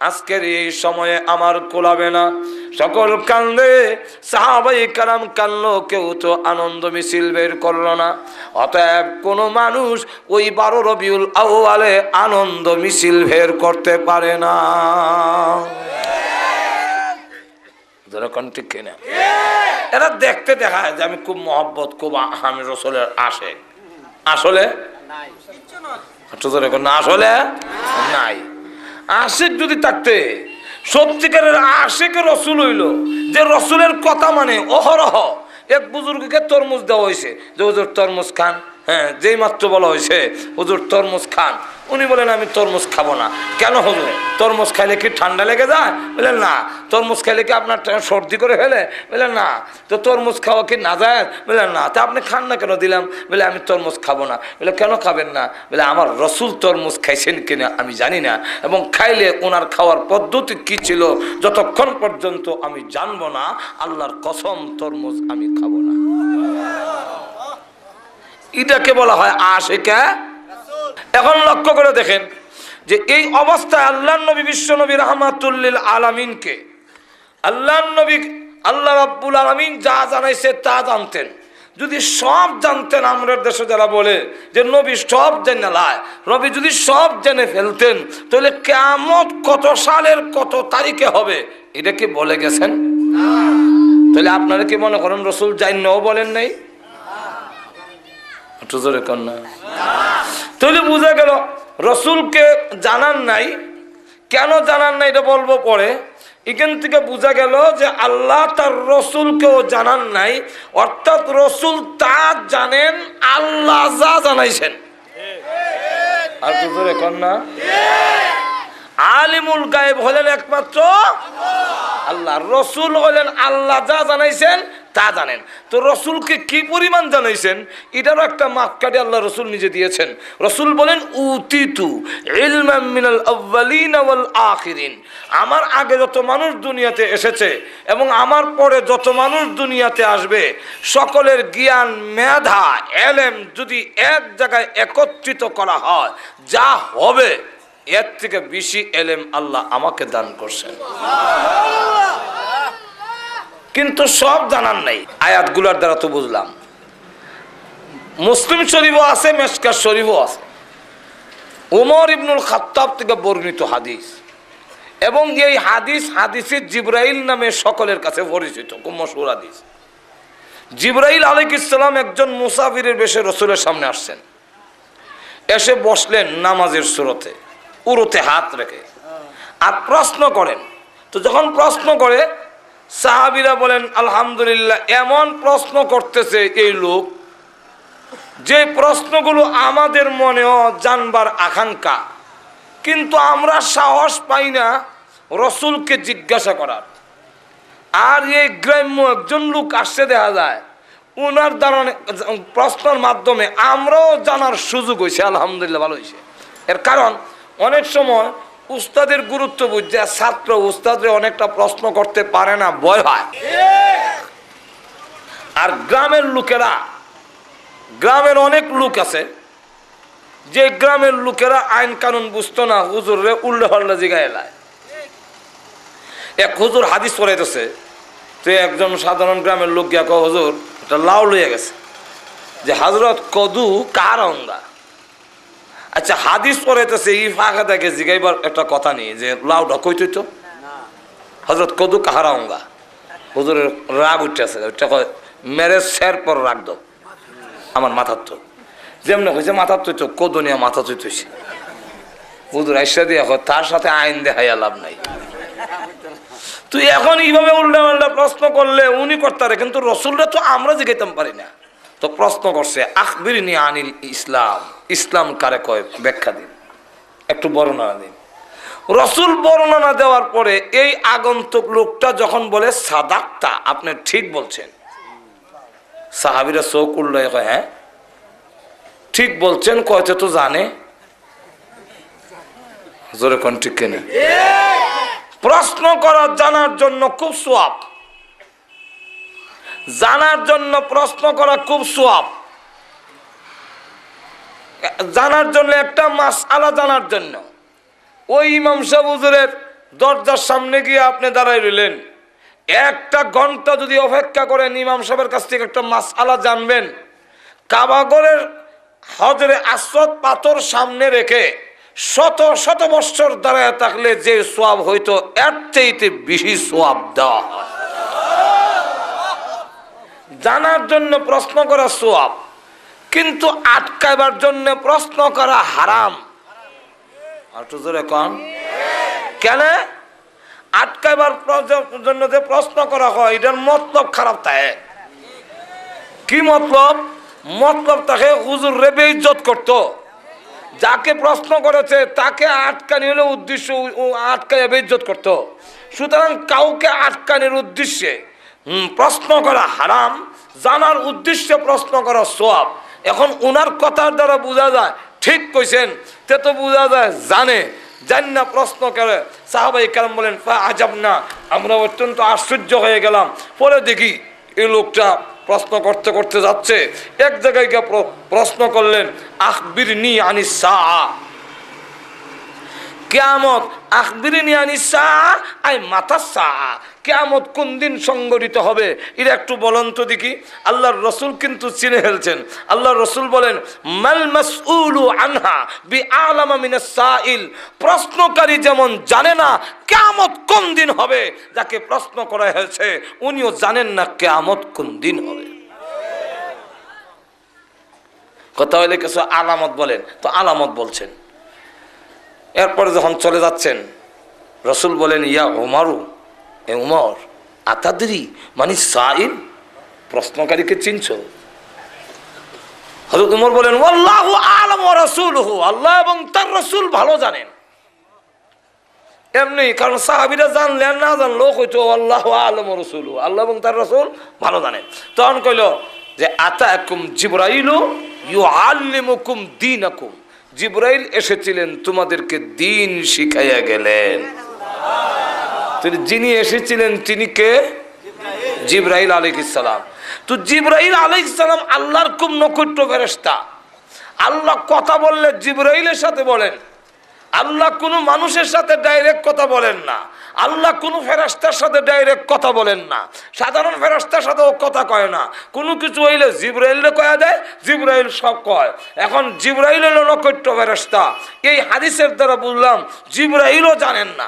আজকের এই সময়ে আমার কোলাবে না, সকল কান্দে, সাহাবাই কারাম কান্দলো, কেউ তো আনন্দ মিছিল বের করলো না। অতএব কোন মানুষ ওই 12 রবিউল আউয়ালে আনন্দ মিছিল বের করতে পারে না। ঠিক কিনা? এরা দেখতে দেখায় যে আমি খুব মহব্বত, খুব আমি রসুলের আশিক, আসলে আসলে নাই। আশিক যদি থাকতে, সত্যিকারের আশিক রসুল হইল যে রসুলের কথা মানে অহরহ। এক বুজুর্গকে তরমুজ দেওয়া হয়েছে যে হুজুর তরমুজ খান, হ্যাঁ, যেই মাত্র বলা হয়েছে হুজুর তরমুজ খান, উনি বলেন আমি তরমুজ খাবো না। কেন হুজুর? তরমুজ খাইলে কি ঠান্ডা লেগে যায়? বলেন না। তরমুজ খাইলে কি আপনার সর্দি করে ফেলে? বলেন না। তো তরমুজ খাওয়া কি না যায়? বলেন না। তা আপনি খান না কেন? দিলাম। বলে আমি তরমুজ খাবো না। বলে কেন খাবেন না? বলে আমার রসুল তরমুজ খাইছেন কিনা আমি জানি না, এবং খাইলে ওনার খাওয়ার পদ্ধতি কি ছিল যতক্ষণ পর্যন্ত আমি জানবো না, আল্লাহর কসম তরমুজ আমি খাবো না। এটাকে বলা হয় আশিকা। এখন লক্ষ্য করে দেখেন যে এই অবস্থায় আল্লাহর নবী, বিশ্ব নবী রাহমাতুল লিল আলামিনকে আল্লাহর নবী আল্লাহ রাব্বুল আলামিন যা জানাইছে তা জানতেন। যদি সব জানতেন, আমাদের দেশে যারা বলে যে নবী সব জেনে লাই, নবী যদি সব জেনে ফেলতেন তাহলে কিয়ামত কত সালের কত তারিখে হবে এটা কি বলে গেছেন? তাহলে আপনারা কি মনে করেন রসুল জাইন্নাও বলেন নাই? তাহলে বুঝা গেল রসুলকে জানান নাই। কেন জানান নাই এটা বলবো পরে। এখান থেকে বোঝা গেল যে আল্লাহ তার রসুলকেও জানান নাই, অর্থাৎ রসুল তা জানেন আল্লাহ যা জানাইছেন। আর বুঝে কন না, আলিমুল গায়েব হলেন একমাত্র আল্লাহ, রসুল হলেন আল্লাহ যা জানাইছেন তা জানেন। তো রসুলকে কি পরিমাণ জানাইছেন এটারও একটা মাপকাঠি আল্লাহ রসুল নিজে দিয়েছেন। রসুল বলেন উতিতু ইলমান মিনাল আউয়ালিন ওয়াল আখিরিন, আমার আগে যত মানুষ দুনিয়াতে এসেছে এবং আমার পরে যত মানুষ দুনিয়াতে আসবে, সকলের জ্ঞান, মেধা, এলেম যদি এক জায়গায় একত্রিত করা হয়, যা হবে এর থেকে বেশি এলেম আল্লাহ আমাকে দান করছেন। কিন্তু সব জানার নাই। আয়াতগুলোর দ্বারা তো বুঝলাম। মুসলিম শরীফও আছে, মেশকাত শরীফও আছে। উমর ইবনুল খাত্তাব থেকে বর্ণিত হাদিস, এবং এই হাদিসে জিবরাইল নামে সকলের কাছে পরিচিত, খুব মশহুর হাদিস। জিবরাইল আলাইহিস সালাম একজন মুসাফিরের বেশে রসুলের সামনে আসছেন, এসে বসলেন নামাজের সুরতে, উরুতে হাত রেখে, আর প্রশ্ন করেন। তো যখন প্রশ্ন করে, সাহাবীরা বলেন আলহামদুলিল্লাহ, এমন প্রশ্ন করতেছে এই লোক যে প্রশ্নগুলো আমাদের মনেও জানবার আকাঙ্ক্ষা, কিন্তু আমরা সাহস পাই না রসুলকে জিজ্ঞাসা করার। আর এই গ্রাম্য একজন লোক আসছে, দেখা যায় ওনার দ্বারা প্রশ্নের মাধ্যমে আমরাও জানার সুযোগ হয়েছে। আলহামদুলিল্লাহ, ভালো হয়েছে। এর কারণ অনেক সময় উস্তাদের গুরুত্ব বুঝছে, ছাত্র উস্তাদরে অনেকটা প্রশ্ন করতে পারে না, ভয় হয়। আর গ্রামের লোকেরা, গ্রামের অনেক লোক আছে যে গ্রামের লোকেরা আইন কানুন বুঝতো না, হুজুরে উল্লে হল্লা জিগায় এলায়। এক হুজুর হাদিস পড়াইতেছে, তো একজন সাধারণ গ্রামের লোক গিয়া কয়, হুজুর এটা লাউ লইয়া গেছে যে হযরত কদু কার অঙ্গা। আচ্ছা, হাদিস পড়াইতেছে, এই ফাঁকা থেকে জিগাইবার একটা কথা নেই যে লাউটা কইতই তো হযরত কদু কাহারা অঙ্গা। হুজুরের রাগ উঠতেছে, ওইটা কয় ম্যারেজ শের পর রাখ দাও আমার মাথার তো, যেমন হয়েছে মাথার তো কদু নিয়ে মাথা চুইতেছে। হুজুর আইসা দিয়ে তার সাথে আইন দেখাইয়া লাভ নাই। তুই এখন এইভাবে উল্টা উল্টা প্রশ্ন করলে উনি করতারে, কিন্তু রসুলরা তো আমরা জিগাইতাম পারি না। তো প্রশ্ন করছে, আখবিরনি আনিল ইসলাম, ইসলাম কারে কয়, ব্যাখ্যা দিন, একটু বর্ণনা দিন। রসুল বর্ণনা দেওয়ার পরে এই আগন্তুক লোকটা যখন বলে সাদাক্তা, আপনি ঠিক বলছেন, সাহাবীরা চোখ উল্টায় কয়, হ্যাঁ ঠিক বলছেন, কয়তে তো জানে। জোরে কোন ঠিক কেনে? প্রশ্ন করা জানার জন্য খুব সওয়াব, জানার জন্য প্রশ্ন করা খুব সওয়াব। জানার জন্য একটা মাসআলা জানার জন্য ওই ইমাম সাহেব হুজুরের দরজার সামনে গিয়ে আপনি দাঁড়াই রইলেন, একটা ঘন্টা যদি অপেক্ষা করেন ইমাম সাহেবের কাছ থেকে একটা মাসআলা জানবেন, কাবাগরের হজরে আসওয়াদ পাথর সামনে রেখে শত শত বছর দাঁড়ায় থাকলে যে সওয়াব হইতো, এর চাইতে বেশি সওয়াব দেওয়া হয়। জানার জন্য প্রশ্ন করা সওয়াব, কিন্তু আটকাইবার জন্য প্রশ্ন করা হারাম। আর তো জোরে কোন কেন? আটকাইবার জন্য যে প্রশ্ন করা হয়, এটার মতলব খারাপ থাকে। কি মতলব? মতলব তাকে হুজুর রে বেইজ্জত করতো, যাকে প্রশ্ন করেছে তাকে আটকানি হলে উদ্দেশ্য আটকাইয়া বেইজ্জত করতো। সুতরাং কাউকে আটকানির উদ্দেশ্যে প্রশ্ন করা হারাম, জানার উদ্দেশ্যে প্রশ্ন করা সওয়াব। এখন ওনার কথার দ্বারা বোঝা যায় ঠিক কইছেন, তে তো বোঝা যায় জানে, জান না প্রশ্ন করে। সাহাবায়ে কেরাম বলেন ফা আজাবনা, আমরা অত্যন্ত আশ্চর্য হয়ে গেলাম। পরে দেখি এই লোকটা প্রশ্ন করতে করতে যাচ্ছে, এক জায়গায় গিয়ে প্রশ্ন করলেন আখবিরনি আনিস সাআ, কিয়ামত। আখবিরনি আনিস সাআ আই মাতাস সাআ, কিয়ামত কোন দিন সংঘটিত হবে এটা একটু বলেন তো দেখি। আল্লাহর রসুল কিন্তু চিনে ফেলছেন। আল্লাহর রসুল বলেন মাল মাসউলু আনহা বিআলামা মিনাস সাইল, প্রশ্নকারী যেমন জানে না কিয়ামত কোন দিন হবে, যাকে প্রশ্ন করা হয়েছে উনিও জানেন না কিয়ামত কোন দিন হবে। কথা হইলে কিছু আলামত বলেন, তো আলামত বলছেন। এরপরে যখন চলে যাচ্ছেন রসুল বলেন ইয়া উমারু, এ উমর আতাদরি মানে সাইল, প্রশ্নকারীকে চিনছো? হযরত উমর বলেন ওয়াল্লাহু আ'লাম ওয়া রাসূলুহু, আল্লাহ এবং তার রাসূল ভালো জানেন। এমনি, কারণ সাহাবীরা জানলেন না জানলো কইতো আল্লাহু আ'লাম ওয়া রাসূলুহু, আল্লাহ এবং তার রাসূল ভালো জানেন। তখন কইল যে আতাকুম জিবরাইলু ইউআল্লিমুকুম দীনাকুম, জিবরাইল এসেছিলেন তোমাদেরকে দিন শিখাইয়া গেলেন। যিনি এসেছিলেন তিনি কে? জিবরাইল আলাইহিস সালাম। তো জিবরাইল আলাইহিস সালাম আল্লাহর খুব নৈকট্য ফেরেশতা। আল্লাহ কথা বললে জিবরাইলের সাথে বলেন, আল্লাহ কোনো মানুষের সাথে ডাইরেক্ট কথা বলেন না, আল্লাহ কোনো ফেরেশতার সাথে ডাইরেক্ট কথা বলেন না, সাধারণ ফেরেশতার সাথেও কথা কয় না। কোনো কিছু হইলে জিবরাইলরে কয়া দেয়, জিবরাইল সব কয়। এখন জিবরাইল হলো নৈকট্য ফেরেশতা, এই হাদিসের দ্বারা বুঝলাম জিবরাইলও জানেন না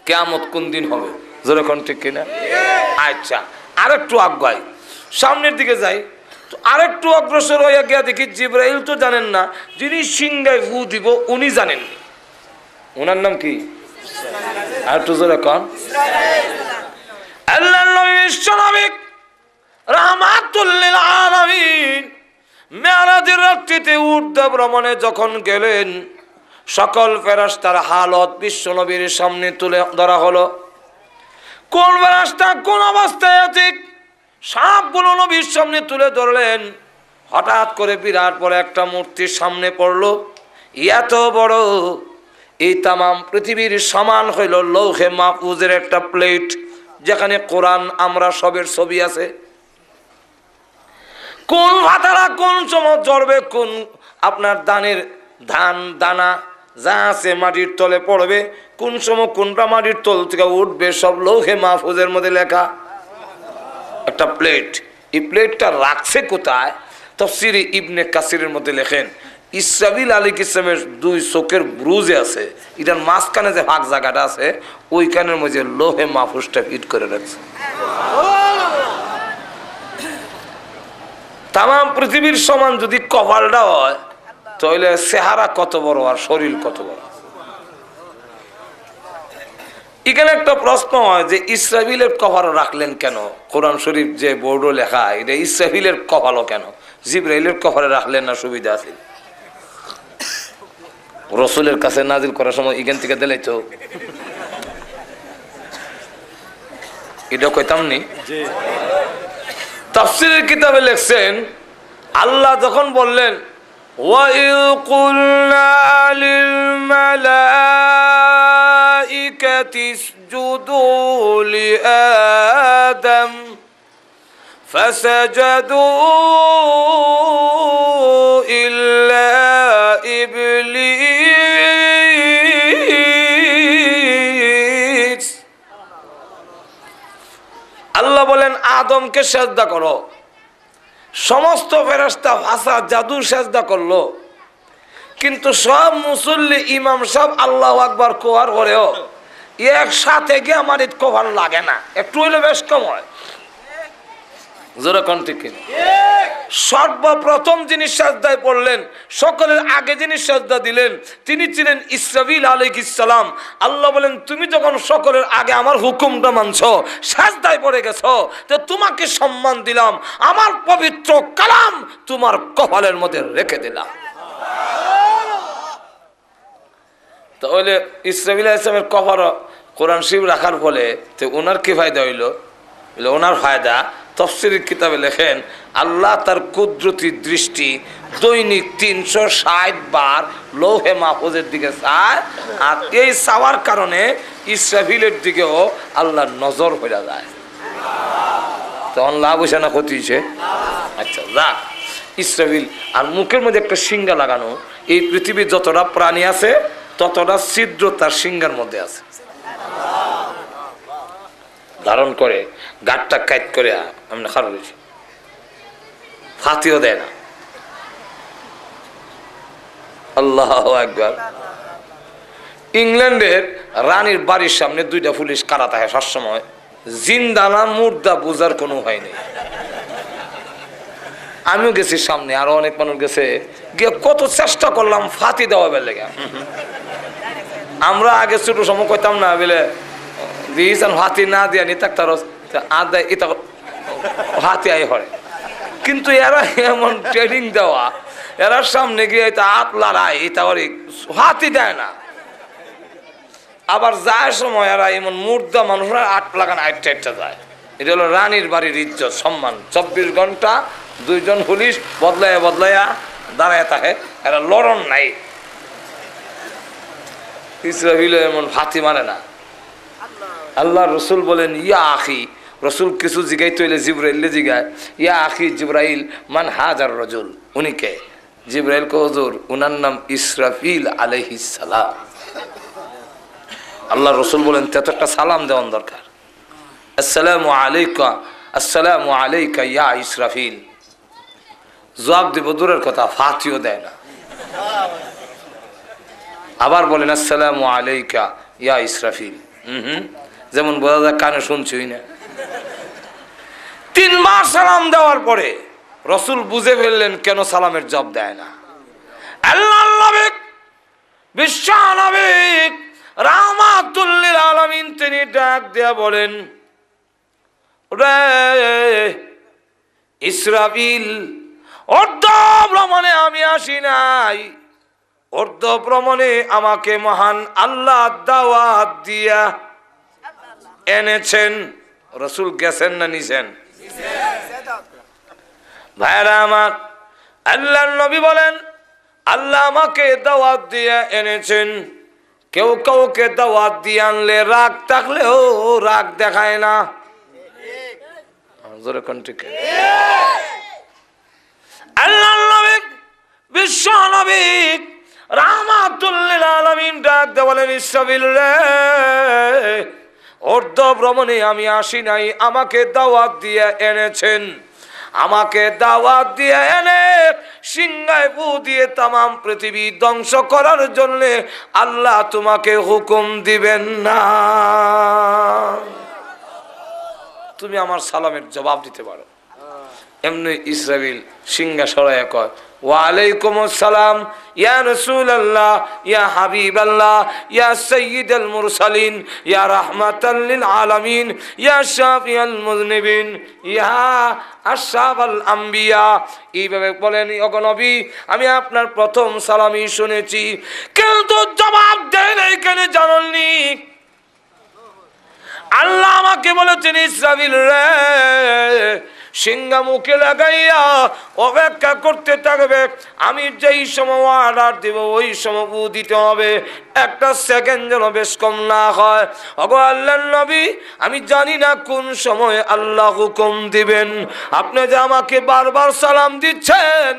কিয়ামত কোন দিন হবে, যেরকম ঠিক কিনা। আচ্ছা, আরেকটু আগাই, সামনের দিকে যাই, আরেকটু অগ্রসর হইয়া গিয়া দেখি জিবরাইল তো জানেন না, যিনি সিংহায় ফু দিব উনি জানেন। ওনার নাম কি? আর একটু জোরে কন। আল্লাহর নবী বিশ্বনবী রাহমাতুল লিল আলামিন মেরাজের রাত্রিতে উর্দা ভ্রমণে যখন গেলেন, সকল ফেরেশতার হালত বিশ্বনবীর সামনে তুলে ধরা হলো। কোন ফেরেশতা কোন অবস্থায় আছে সবগুলো নবীর সামনে তুলে ধরলেন। হঠাৎ করে বিরাট বড় একটা মূর্তির সামনে পড়লো, এত বড় এই তামাম পৃথিবীর সমান হইল লৌহে মাহফুজের একটা প্লেট, যেখানে কোরআন আমরা সবের ছবি আছে। কোন ভাতারা কোন সময় জ্বরবে, কোন আপনার ধানের ধান দানা যা আছে মাটির তলে পড়বে, কোন সময় কোনটা মাটির তল থেকে উঠবে, সব লৌহে মাহফুজের মধ্যে লেখা একটা প্লেট। এই প্লেটটা রাখছে কোথায়? তাফসীরে ইবনে কাসিরের মধ্যে লেখেন ইসরাফিল আলাইহিস সালামের দুই চোখের ব্রুজে আছে, এটার মাঝখানে যে ফাঁক জায়গাটা আছে ওইখানের মধ্যে লোহে মাহফুজটা ফিট করে রাখছে। তামাম পৃথিবীর সমান যদি কপালটা হয় তাহলে চেহারা কত বড় আর শরীর কত বড়। এখানে একটা প্রশ্ন হয় যে ইসরাফিলের কপালও রাখলেন কেন? কোরআন শরীফ যে বোর্ডও লেখা এটা ইসরাফিলের কপালও কেন, জিবরাইলের কপালে রাখলেন না? সুবিধা আছে রসুলের কাছে নাজিল করার সময় এখান থেকে দিলে তো এটা কইতাম নি। তাফসীরের কিতাবে লিখছেন আল্লাহ যখন বললেন وَإِذْ قُلْنَا لِلْمَلَائِكَةِ اسْجُدُوا لِآدَمَ فَسَجَدُوا إِلَّا إِبْلِيسَ। আল্লাহ বলেন আদমকে সেজদা করো। সমস্ত ফেরেশতা ভাষা জাদু সেজদা করলো, কিন্তু সব মুসল্লি ইমাম সব আল্লাহু আকবার কোয়ার পরেও একসাথে গিয়ে আমার ঈদ কভার লাগে না, একটু হইলে বেশ কম হয়। সর্বপ্রথম যিনি সাজদায় পড়লেন, সকলের আগে যিনি সাজদা দিলেন তিনি ছিলেন ইসরাফিল আলাইহিস সালাম। আল্লাহ বলেন তুমি যখন সকলের আগে আমার হুকুমটা মানছো, সাজদায় পড়ে গেছো, তো তোমাকে সম্মান দিলাম, আমার পবিত্র কালাম তোমার কপালের মধ্যে রেখে দিলাম। তাহলে ইসরাফিল আলাইহিস সালামের কপাল কোরআন শরীফ রাখার ফলে তো ওনার কি ফায়দা হইল? ওনার ফায়দা তাফসীরের কিতাবে লেখেন আল্লাহ তার কুদরতি দৃষ্টি দৈনিক 360 বার লৌহে মাহফুজের দিকে চায়, আর এই চাওয়ার কারণে ইসরাফিলের দিকেও আল্লাহর নজর হয়ে যায়। তখন লাভ হয়েছে না ক্ষতি হয়েছে? আচ্ছা যাক, ইসরাফিল আর মুখের মধ্যে একটা সিংহা লাগানো। এই পৃথিবীর যতটা প্রাণী আছে ততটা ছিদ্র তার সিংহার মধ্যে আছে, ধারণ করে গাঁটটা কাট করে আমরা খারাপ হয়েছি, ফাতিও দেয় না। আল্লাহু আকবার। ইংল্যান্ডের রানীর বাড়ির সামনে দুইটা পুলিশ কারা থাকে সবসময়, জিন্দানা মুর্দা বোঝার কোনো হয় নেই। আমিও গেছি সামনে, আরো অনেক মানুষ গেছে, গিয়ে কত চেষ্টা করলাম ফাতি দেওয়া বেলে। আমরা আগে ছোট সময় কইতাম না বলে দিয়েছেন হাতি না দিয়া নি তার আদায় এটা হাতি আয় হয়, কিন্তু এরা এমন ট্রেনিং দেওয়া, এরা সামনে গিয়ে এটা হাত লড়াই, এটা হাতি দেয় না। আবার যায় সময় এরা এমন মুর্দা মানুষরা 8 লাগান 8টা যায়। এটা হলো রানীর বাড়ির ইজ্জত সম্মান। 24 ঘন্টা 2 জন পুলিশ বদলাইয়া বদলাইয়া দাঁড়ায় থাকে, এরা লড়ন নাই। ইসরাফিল এমন হাতি মানে না। আল্লাহ রসুল বলেন ইয়া আখি, রসুল কিছু জিগাইতে হইলে জিব্রাইল জিগায়, ইয়া আখি জিব্রাইল মান হাজার রজুল, উনি কে? জিবরাইল কো হুজুর উনার নাম ইসরাফিল আলাইহিস সালাম। আল্লাহ রসুল বলেন তে তো একটা সালাম দেওয়ার দরকার। আসসালামু আলাইকা, আসসালামু আলাইকা ইয়া ইসরাফিল। জবাব দেব দূরের কথা, ফাতিও দেয় না। আবার বলেন আসসালামু আলাইকা ইয়া ইসরাফিল। যেমন বোঝা যায় কানে শুনছই না। 3 বার সালাম দেওয়ার পরে রসুল বুঝে ফেললেন কেন সালামের জবাব দেয় না। আল্লাহ নবী, বিশ্ব নবী, রাহমাতুল লিল আলামিন তিনি ডাক দেয়া বলেন, রে ইসরাফিল, অর্ধ ভ্রমণে আমি আসি নাই, অর্ধ ভ্রমণে আমাকে মহান আল্লাহ দাওয়াত দিয়া এনেছেন। রসুল গেছেন না নিছেন? ভাইরা আমার, আল্লাহ নবী বলেন আল্লাহ আমাকে দাওয়াত দিয়ে এনেছেন। কেউ কাউকে দাওয়াত দিয়ে আনলে রাগ থাকলেও রাগ দেখায় না। আল্লাহ নবী, বিশ্ব নবী, রাহমাতুল লিল আলামিন ডাক দিয়ে বলেন, ইসরাফিল রে, অর্ধ ভ্রমণে আমি আসি নাই, আমাকে দাওয়াত দিয়ে এনেছেন। আমাকে দাওয়াত দিয়ে এনে সিংহায় ফু দিয়ে তামাম পৃথিবী ধ্বংস করার জন্য আল্লাহ তোমাকে হুকুম দিবেন না। তুমি আমার সালামের জবাব দিতে পারো। এমনি ইসরাফিল সিংহা সরাইয়া কয়, ওয়ালাইকুম আসসালাম ইয়া রাসূলুল্লাহ, ইয়া হাবিবাল্লাহ, ইয়া সাইয়্যিদুল মুরসালিন, ইয়া রাহমাতাল লিল আলামিন, ইয়া শাফিউল মুযনিবিন, ইয়া আশরাফুল আম্বিয়া। এইভাবে বলেন, ওগো নবী, আমি আপনার প্রথম সালামই শুনেছি, কিন্তু জবাব দেয় নাই কেন জানেননি? আল্লাহ আমাকে বলেছেন, ইসরাফিল রে, সিংহা মুখে লাগাইয়া অপেক্ষা করতে থাকবে। আমি যেই সময় অর্ডার দেব ওই সময় ফু দিতে হবে, একটা সেকেন্ড যেন বেশ কম না হয়। ওগো আল্লাহর নবী, আমি জানি না কোন সময় আল্লাহ হুকুম দিবেন। আপনি যে আমাকে বারবার সালাম দিচ্ছেন,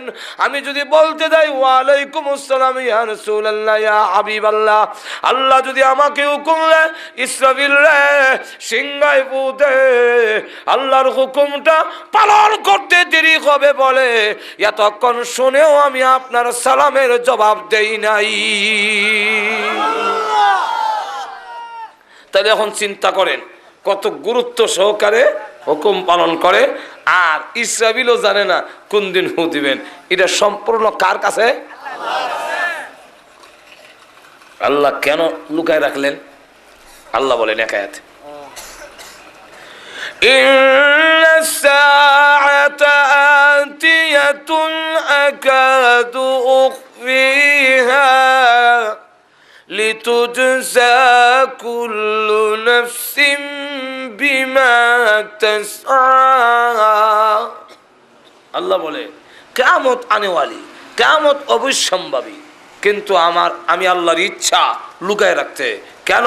আমি যদি বলতে যাই ওয়ালাইকুম আসসালাম ইয়া রাসূলুল্লাহ, ইয়া হাবিবাল্লাহ, আল্লাহ যদি আমাকে হুকুম দেয়, ইসরাফিল রে সিংহায় ফু দে, আল্লাহর হুকুমটা পালন করতে দেরি হবে বলে এতক্ষণ শুনেও আমি আপনার সালামের জবাব দেই নাই। তাহলে এখন চিন্তা করেন কত গুরুত্ব সহকারে হুকুম পালন করে, আর ইসরাফিলও জানে না কোন দিন হু দিবেন। এটা সম্পূর্ণ কার কাছে? আল্লাহ কেন লুকায় রাখলেন? আল্লাহ বলেন এক আয়াতে, إن الساعة آتية أكاد أخفيها لتجزى كل نفس بما تسعى। আল্লাহ বলে কিয়ামত আনেওয়ালি, কিয়ামত অবশ্যম্ভাবী, কিন্তু আমি আল্লাহর ইচ্ছা লুকায় রাখতে। কেন?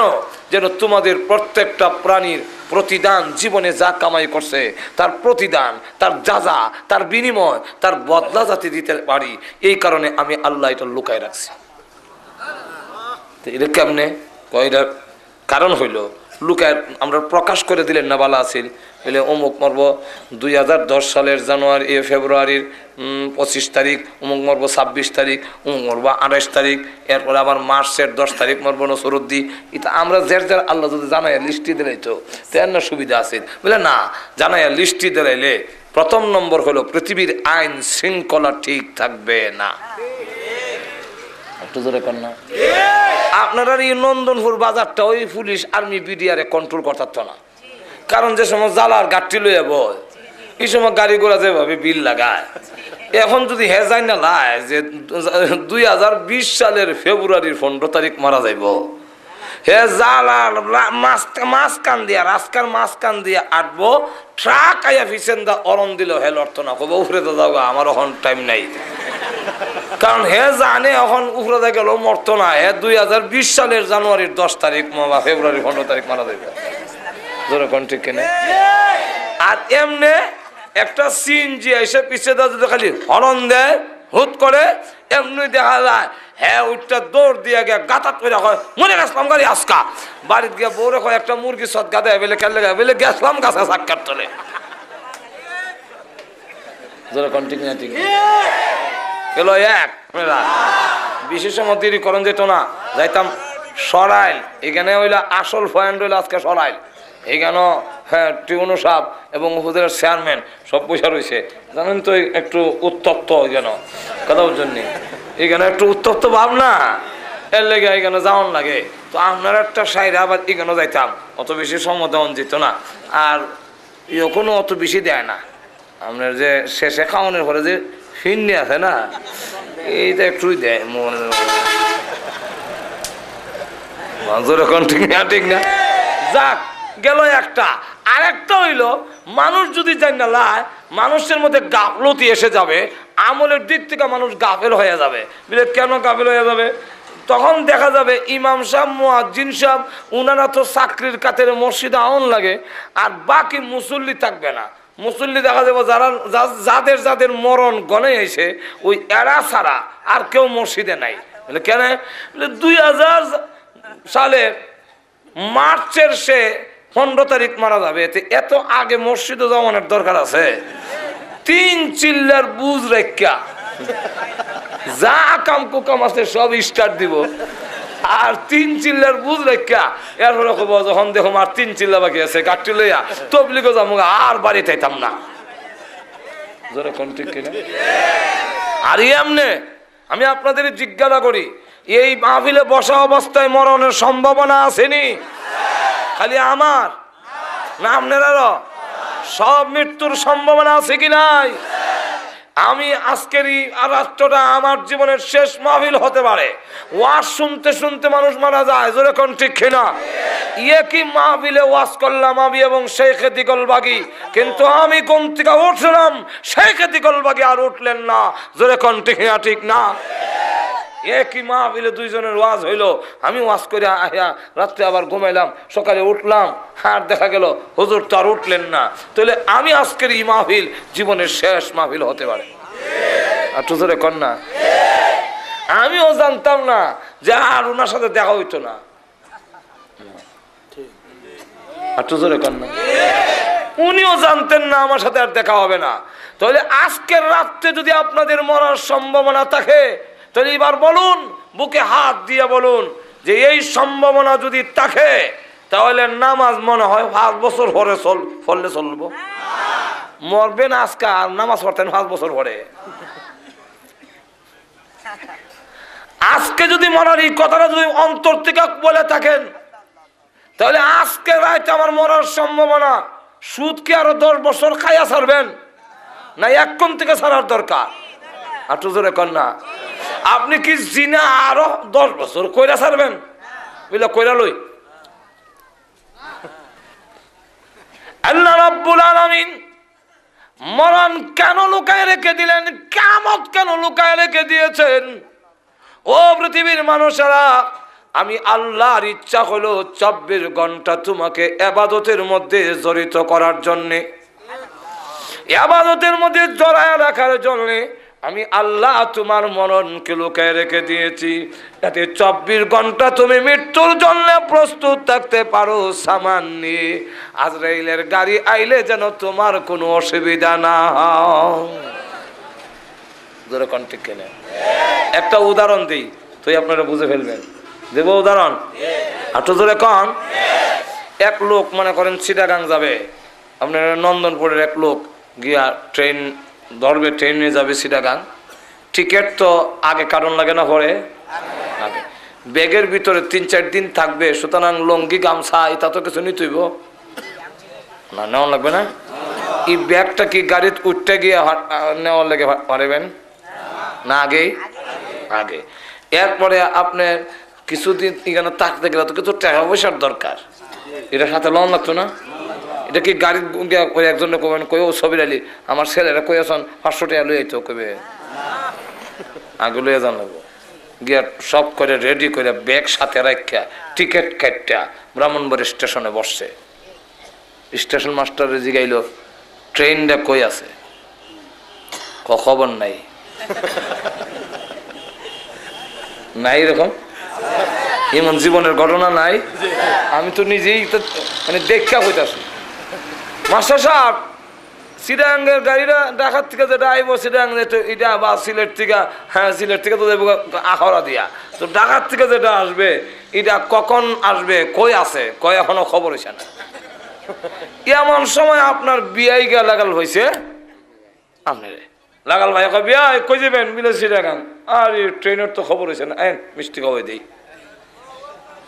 যেন তোমাদের প্রত্যেকটা প্রাণীর প্রতিদান, জীবনে যা কামাই করছে তার প্রতিদান, তার যাজা, তার বিনিময়, তার বদলা যাতে দিতে পারি, এই কারণে আমি আল্লাহ এটা লুকায় রাখছি। এটা কেমনে? কয়টার কারণ হইল লুকায় আমরা প্রকাশ করে দিলেন না ভালো আছিল। বলে অমুক মরব 2010 সালের ফেব্রুয়ারির 25 তারিখ, অমুক মরব 26 তারিখ, অমুক মরব 28 তারিখ, এরপরে আবার মার্চের 10 তারিখ মরব নসরুদ্দি। এটা আমরা যার আল্লাহ যদি জানাইয়া লিস্টি দিলাই তো তেন না সুবিধা আছে। বলে না, জানাইয়া লিস্টি দিলাইলে প্রথম নম্বর হলো পৃথিবীর আইন শৃঙ্খলা ঠিক থাকবে না। একটু জোরে কর না। আপনারা এই নন্দনপুর বাজারটা ওই পুলিশ আর্মি বিডিআরে কন্ট্রোল করতে না, কারণ যে সময় জ্বালার গাড়ি লইয়া বয় এই সময় গাড়ি ঘোড়া যেভাবে বিল লাগায়, এখন যদি হেজাই না লাই যে 2020 সালের ফেব্রুয়ারির 15 তারিখ মারা যাইব, হে জ্বালার মাঝখান দিয়া রাস্তার মাঝখান দিয়া আটবো, ট্রাক আইয়া ফিসেন দা অরণ দিল হেল অর্থ না কব উফরে তো যাও, আমার এখন টাইম নাই। কারণ হে জানে এখন উফরে গেল মরতো না, হে 2020 সালের জানুয়ারির 10 তারিখ বা ফেব্রুয়ারির 15 তারিখ মারা যাইবে। ঠিক কিনা? আর এমনে একটা সিন যে এসে পিছিয়ে দেওয়া যদি খালি হরণ দেয় হুট করে এমনি দেখা যায় হ্যাঁ ওইটা দৌড় দিয়ে গিয়ে গাতাত করে হয় মনে গেছিলাম গাড়ি আজকা বাড়িতে গিয়ে বউরে হয় একটা মুরগি সৎকা দেয় বেলে খেলে বেলে গেছিলাম গাছা সাক্ষাৎ চলে গেল এক বিশেষ মধ্যে করণ যেত না যাইতাম সরাইল এখানে হইলো আসল পয়েন্ট হইলো আজকে সরাইল এইখানে হ্যাঁ টিউনু সাহেব এবং উপজেলার চেয়ারম্যান সব পয়সা রয়েছে জানেন তো একটু উত্তপ্ত এখানে কথার জন্যে এখানে একটু উত্তপ্ত ভাব না এর লেগে এখানে যাওয়ান লাগে তো আপনার একটা সাইডে আবার এখানে যাইতাম অত বেশি সম্মতন যেত না আর এখনো অত বেশি দেয় না আপনার যে শেষে খাওয়ানোর পরে যে ফিন্নি আছে না এইটা একটুই দেয় মনে ঠিক না ঠিক না যাক গেল একটা আরেকটা হইলো মানুষ যদি জানি না লাই মানুষের মধ্যে গাফলতি এসে যাবে আমলের দিক থেকে মানুষ গাফেল হয়ে যাবে বুঝলে কেন গাফেল হয়ে যাবে তখন দেখা যাবে ইমাম সাহেব মুয়াজ্জিন সাহেব উনারা তো চাকরির কাতের মসজিদে আউন লাগে আর বাকি মুসল্লি থাকবে না মুসল্লি দেখা যাবে যারা যাদের যাদের মরণ গনে এসে ওই এরা ছাড়া আর কেউ মসজিদে নাই বলে কেন 2000 সালের মার্চের সে 15 তারিখ মারা যাবে এত আগে মসজিদে যাওয়ানোর দরকার আছে 3 চিল্লার বুঝ রেখা যা কাম কুকাম আছে সব স্টার্ট দিব আর 3 চিল্লার বুঝ রেখা এরপরে কব যখন দেখো আর 3 চিল্লা বাকি আছে গাঠটি লইয়া তবলিগো যাবো আর বাড়ি থাইতাম না জোরে কোন ঠিক কিনা আর এমনে আমি আপনাদের জিজ্ঞাসা করি এই মাহফিলে বসা অবস্থায় মরণের সম্ভাবনা আসেনি খালি আমার না আপনারারও সব মৃত্যুর সম্ভাবনা আছে কি নাই আমি আজকের এই রাষ্ট্রটা আমার জীবনের শেষ মাহফিল হতে পারে ওয়াজ শুনতে শুনতে মানুষ মারা যায় জোরে কোন ঠিক কিনা একই মাহফিলে ওয়াজ করলাম আমি এবং শেখ দিগলবাগি কিন্তু আমি কোন থেকে উঠলাম শেখ দিগলবাগি আর উঠলেন না জোরে কোন ঠিক না ঠিক না একই মাহফিলে দুইজনের ওয়াজ হইলো আমি ওয়াজ করে আহিয়া রাত্রে আবার ঘুমাইলাম সকালে উঠলাম আর দেখা গেল হুজুর তো আর উঠলেন না তাহলে আমি আজকের এই মাহফিল জীবনের শেষ মাহফিল হতে পারে আর তুজরে কর না আমিও জানতাম না যে আর ওনার সাথে দেখা হইতো না আর তুজরে কর না উনিও জানতেন না আমার সাথে আর দেখা হবে না তাহলে আজকের রাত্রে যদি আপনাদের মরার সম্ভাবনা থাকে তাহলে এবার বলুন বুকে হাত দিয়ে বলুন যে এই সম্ভাবনা যদি থাকে তাহলে নামাজ মনে হয় 5 বছর পরে ফললে চলবো মরবেন আজকে আর নামাজ পড়তেন 5 বছর পরে আজকে যদি মরার এই কথাটা যদি অন্তর থেকে বলে থাকেন তাহলে আজকে রাইতে আমার মরার সম্ভাবনা সুদ কি আরো 10 বছর খাইয়া ছাড়বেন না এখন থেকে ছাড়ার দরকার আর তো জোরে কর না আপনি কি জিনা আরো 10 বছর কইরা ছাড়বেন বুঝলা কইরা লই আল্লাহ রাব্বুল আলামিন মরণ কেন লুকায় রেখে দিলেন কিয়ামত কেন লুকায় রেখে দিয়েছেন ও পৃথিবীর মানুষেরা আমি আল্লাহর ইচ্ছা হলো 24 ঘন্টা তোমাকে ইবাদতের মধ্যে জড়িত করার জন্য ইবাদতের মধ্যে জড়ায় রাখার জন্য আমি আল্লাহ তোমার মরণকে লুকায় রেখে দিয়েছি যাতে 24 ঘন্টা তুমি মৃত্যুর জন্য প্রস্তুত থাকতে পারো সামান নিয়ে আজরাইলের গাড়ি আইলে যেন তোমার কোনো অসুবিধা না হয় একটা উদাহরণ দিই তুই আপনারা বুঝে ফেলবেন দেব উদাহরণ একটু জোরে কন এক লোক মনে করেন চিটাগাং যাবে আপনার নন্দনপুরের এক লোক গিয়া ট্রেন ধরবে ট্রেনে যাবে চিটাগাং টিকিট তো আগে কারণ লাগে না পরে আগে ব্যাগের ভিতরে 3-4 দিন থাকবে সুতরাং লঙ্গি গামছা এটা তো কিছু নিতেইব না নেওয়া লাগবে না এই ব্যাগটা কি গাড়িতে উঠতে গিয়ে নেওয়ার লাগে পারবেন না আগে আগে এরপরে আপনি কিছুদিন এখানে থাকতে গেলে তো কিছু টাকা পয়সার দরকার এটা সাথে লোন লাগতো না এটা কি গাড়ি একজনে কবেন কই ও ছবির আলী আমার ছেলেরা কই আসন 500 টাকা লই আইতো কবে আগে লইয়া যান লাগবো গিয়া সব করে রেডি করে ব্যাগ সাথে রাখা টিকিট কাটটা ব্রাহ্মণবাড়ি স্টেশনে বসছে স্টেশন মাস্টারে জিগাইল ট্রেনটা কই আছে খবর নাই নাই এরকম এমন জীবনের ঘটনা নাই? আমি তো নিজেই তো মানে দেখা হইতাছি। মাস্টার সাহেব, চিটাঙ্গের গাড়িটা ঢাকার থেকে যেটা আইব চিটাং এটা বা সিলেট থেকে, হ্যাঁ সিলেট থেকে তো যাবো আখড়া দিয়া, তো ঢাকার থেকে যেটা আসবে এটা কখন আসবে, কই আছে, কই এখনো খবর হয়েছে না। এমন সময় আপনার বিয়াই গা লাগাল হয়েছে, আপনি লাগাল ভাই বিয়া কই যাবেন মিলে চিটাগাং, আর ট্রেনের তো খবর হয়েছে না, মিষ্টি খাওয়াই দিই,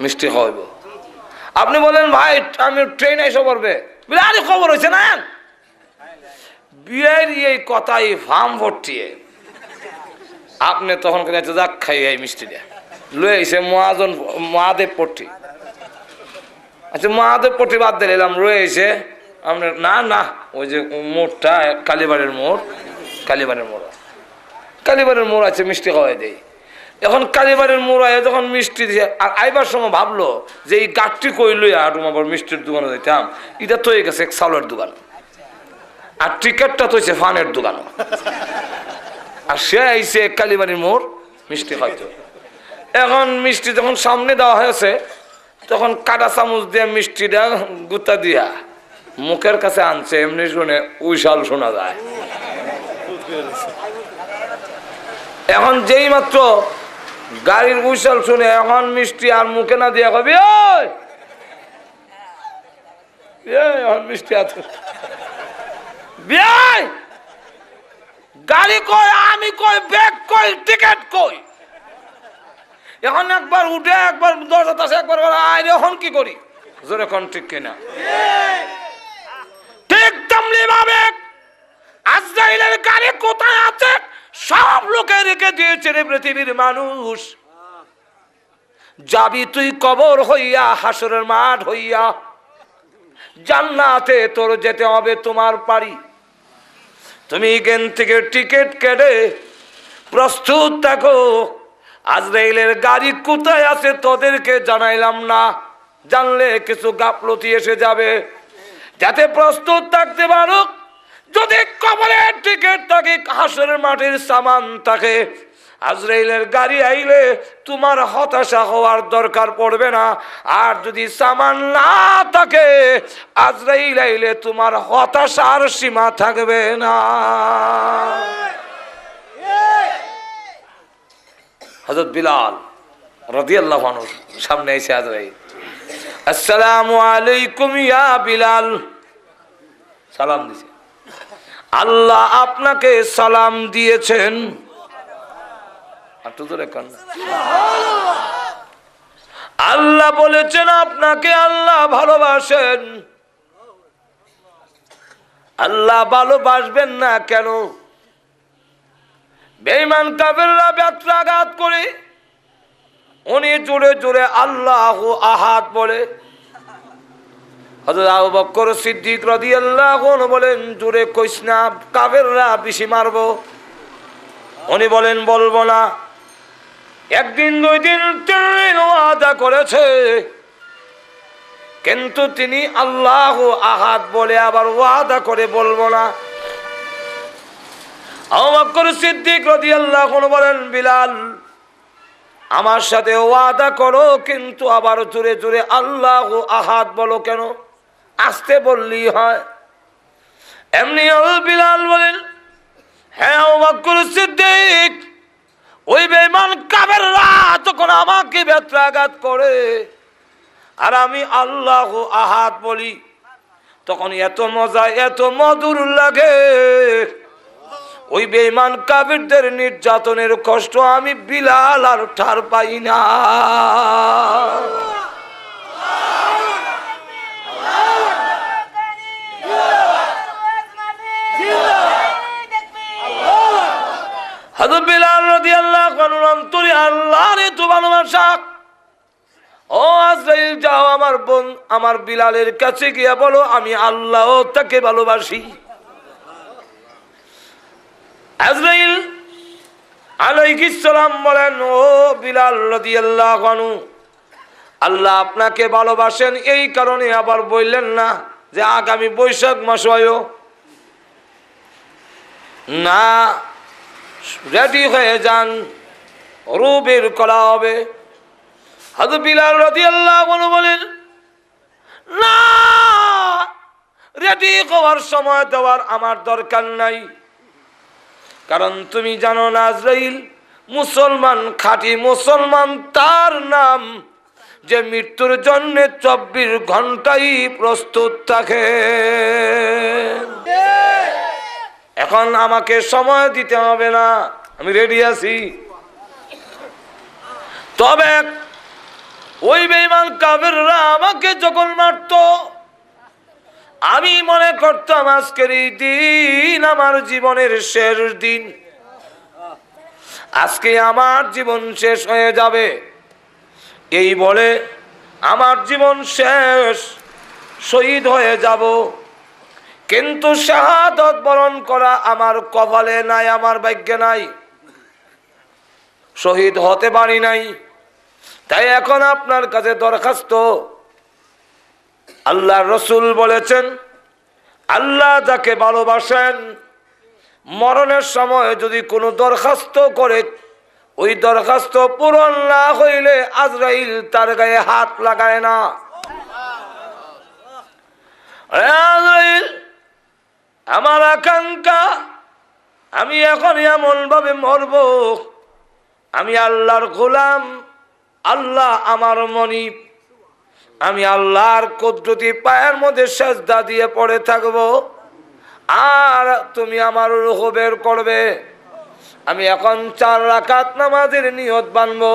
মিষ্টি খাওয়াইব। আপনি বলেন ভাই আমি ট্রেন এসে পড়বে, আরে খবর হয়েছে না, বিয়ের এই কথাই ফার্ম ভর্তিয়ে আপনি তখন যাক খাই এই মিষ্টিটা লয়ে এসে মহাদেব পট্টি। আচ্ছা মহাদেব পট্টি বাদ দিলাম, রয়ে এসে আপনার না না ওই যে মোড়টা কালীবাড়ির মোড়, কালীবাড়ির মোড় আছে, মিষ্টি খাওয়াই দেই। এখন কালীবাড়ির মোড় আয় যখন মিষ্টি দিয়ে আর আইবার সময় ভাবলো যে এই গাঠটি কই লইয়া আবার মিষ্টির দোকানে দিতাম, এটা তো হয়ে গেছে এক চাউলের দোকান, আর টিকেটটা তো হচ্ছে ফানের দোকান। আর সে আইসে কালীবাড়ির মোড় মিষ্টি হয়তো। এখন মিষ্টি যখন সামনে দেওয়া হয়েছে তখন কাটা চামচ দিয়ে মিষ্টিটা গুতা দিয়া মুখের কাছে আনছে, এমনি শুনে উইশাল শোনা যায়। এখন যেই মাত্র গাড়ির উইশাল শুনে এখন মিষ্টি আর মুখে না দিয়া কবি এখন মিষ্টি আছে গাড়ি কই, আমি কই, ব্যাগ কই, টিকেট কই। এখন একবার উঠে একবার দরজা আছে, একবার আইরে এখন কি করি, জোরে কোন ঠিক কিনা? ঠিক তেমনি ভাবে আজরাইলের গাড়ি কোথায় আছে সব লোকে রেখে দিয়েছে রে পৃথিবীর মানুষ। যাবি তুই কবর হইয়া, হাসরের মাঠ হইয়া, জান্নাতে তোর যেতে হবে তোমার পারি। তুমি এখান থেকে টিকিট কেটে প্রস্তুত থাকো, আজরাইলের গাড়ি কোথায় আছে তোদেরকে জানাইলাম না, জানলে কিছু গাফলতি এসে যাবে, যাতে প্রস্তুত থাকতে পারো। যদি কবরের টিকিট থাকে, হাসরের মাটির সামান থাকে, আজরাইলের গাড়ি আইলে তোমার হতাশা হওয়ার দরকার পড়বে না। আর যদি সামান না থাকে, আজরাইল আইলে তোমার হতাশার সীমা থাকবে না। হযরত বিলাল রাদিয়াল্লাহু আনহু সামনে এসে আজরাইল, আসসালামু আলাইকুম ইয়া বিলাল, সালাম দিয়েছে। আল্লাহ আপনাকে সালাম দিয়েছেন। আল্লাহ বলেছেন আপনাকে আল্লাহ ভালোবাসেন। আল্লাহ ভালোবাসবেন না কেন? বেঈমান কাফেররা ব্যত্রাঘাত করে উনি জোরে জোরে আল্লাহু আহাদ বলে। হযরত আবু বকর সিদ্দিক রাদিয়াল্লাহু আনহু বলেন, জোরে কইস না, কাফেররা বেশি মারবো। উনি বলেন বলবো না। একদিন দুই দিন তিন ওয়াদা করেছে, কিন্তু তিনি আল্লাহু আহাদ বলে আবার ওয়াদা করে বলবো না। আবু বকর সিদ্দিক রাদিয়াল্লাহু আনহু বলেন, বিলাল আমার সাথে ওয়াদা করো, কিন্তু আবার জোরে জোরে আল্লাহু আহাদ বলো কেন? আস্তে বললি হয়। এমনি বিলাল বলেন, হ্যাঁ আবু বকর সিদ্দিক, ওই বেঈমান কাফেররা যখন আমাকে ব্যত্রাঘাত করে আর আমি আল্লাহু আহাদ বলি, তখন এত মজা, এত মধুর লাগে। ওই বেঈমান কাফেরদের নির্যাতনের কষ্ট আমি বিলাল আর ঠার পাই না। হযরত বিলাল রাদিয়াল্লাহু আনহু অন্তরে আল্লাহর এত ভালোবাসা। ও আজরাইল, যাও আমার বোন আমার বিলালের কাছে গিয়া বলো আমি আল্লাহ তাকে ভালোবাসি। আজরাইল আলাইহিস সালাম বলেন, ও বিলাল রাদিয়াল্লাহু আনহু, আল্লাহ আপনাকে ভালোবাসেন, এই কারণে আবার বললেন না যে আগামী বৈশাখ মাস হয় না, রেডি হয়ে যান, রূহ বের করা হবে। হযরত বিলাল রাদিয়াল্লাহু আনহু বলেন, না, রেডি হওয়ার সময় দেওয়ার আমার দরকার নাই, কারণ তুমি জানো না আজরাইল মুসলমান, খাঁটি মুসলমান তার নাম যে মৃত্যুর জন্য 24 ঘন্টাই প্রস্তুত থাকে। এখন আমাকে সময় দিতে হবে না, আমি রেডি আছি। তবে ওই বেঈমান কাফেররা আমাকে যখন মারতো, আমি মনে করতাম আজকের এই দিন আমার জীবনের শেষ দিন, আজকে আমার জীবন শেষ হয়ে যাবে। এই বলে আমার জীবন শেষ, শহীদ হয়ে যাব। কিন্তু শাহাদত বরণ করা আমার কপালে নাই, আমার ভাগ্যে নাই, শহীদ হতে পারি নাই। তাই এখন আপনার কাছে দরখাস্ত, আল্লাহ রসুল বলেছেন, আল্লাহ যাকে ভালোবাসেন মরণের সময় যদি কোনো দরখাস্ত করে, ওই দরখাস্ত পূরণ না হইলে আজরাইল তার গায়ে হাত লাগায় না। আজরাইল, আমার আকাঙ্ক্ষা আমি এখন এমন ভাবে মরব, আমি আল্লাহর গোলাম, আল্লাহ আমার মনিব, আমি আল্লাহর কুদরতি পায়ের মধ্যে সেজদা দিয়ে পড়ে থাকব, আর তুমি আমার রূহ বের করবে। আমি এখন 4 রাকাত নামাজের নিয়ত বানবো।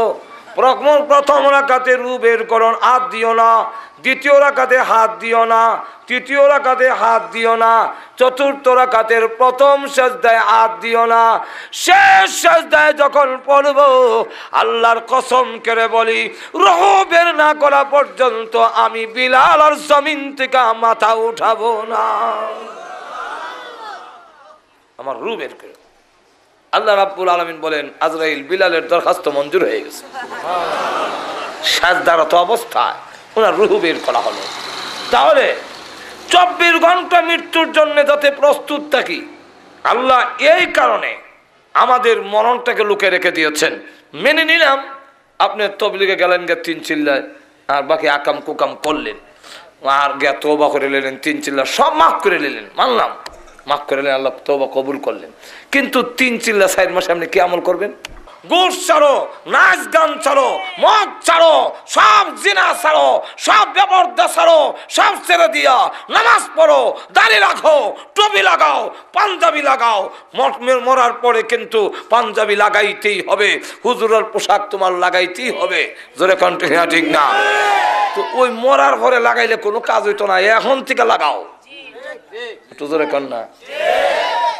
প্রথম রাকাতে রূহ বের করুন, হাত দিও না। দ্বিতীয় রাকাতে হাত দিও না। তৃতীয় রাকাতে হাত দিও না। চতুর্থ রাকাতের প্রথম সেজদায় হাত দিও না। শেষ সেজদায় যখন পড়ব, আল্লাহর কসম করে বলি, রূহ বের না করা পর্যন্ত আমি বিলাল আর জমিন থেকে মাথা উঠাবো না। আমার রূহ বের করে। আল্লাহ রাব্বুল আলামিন বলেন, আজরাইল বিলালের দরখাস্ত মঞ্জুর হয়ে গেছে। সাজদারত অবস্থায় ওনার রূহ বের করা হলো। তাহলে 24 ঘন্টা মৃত্যুর জন্য যাতে প্রস্তুত থাকি, আল্লাহ এই কারণে আমাদের মরণটাকে লুকে রেখে দিয়েছেন। মেনে নিলাম, আপনি তবলিগে গেলেন গে 3 চিল্লায়, আর বাকি আকাম কুকাম করলেন, আর গে তওবা করে নিলেন 3 চিল্লা, সব মাফ করে নিলেন, মানলাম, মাফ করে নিলেন, আল্লাহ তওবা কবুল করলেন। কিন্তু 3 চিল্লা 4 মাসে আপনি কি আমল করবেন? ঘুষ ছাড়ো, নাচ গান ছাড়ো, মদ ছাড়ো, সব জিনা ছাড়ো, সব বেপরদা ছাড়ো, সব ছেড়ে দিয়া নামাজ পড়ো, দাড়ি রাখো, টুপি লাগাও, পাঞ্জাবি লাগাও। মরার পরে কিন্তু পাঞ্জাবি লাগাইতেই হবে, হুজুরের পোশাক তোমার লাগাইতেই হবে। জোরে কন্টিনিউ, ঠিক না? তো ওই মরার পরে লাগাইলে কোনো কাজ হইতো না, এখন থেকে লাগাও। একটু জোরে কর না।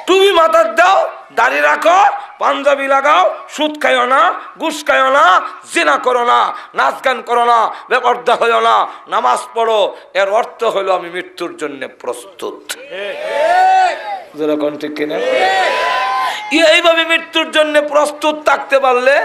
টুপি মাথার দাও, দাড়ি রাখো, পাঞ্জাবি লাগাও, সুদ খাইও না, ঘুষ খাইও না, জিনা করো না, নাচ গান করো না, বেপরদা হইও না, নামাজ পড়ো। এর অর্থ হলো আমি মৃত্যুর জন্য প্রস্তুত। যেরকম ঠিক কিনা? এইভাবে মৃত্যুর জন্য প্রস্তুত থাকতে পারলে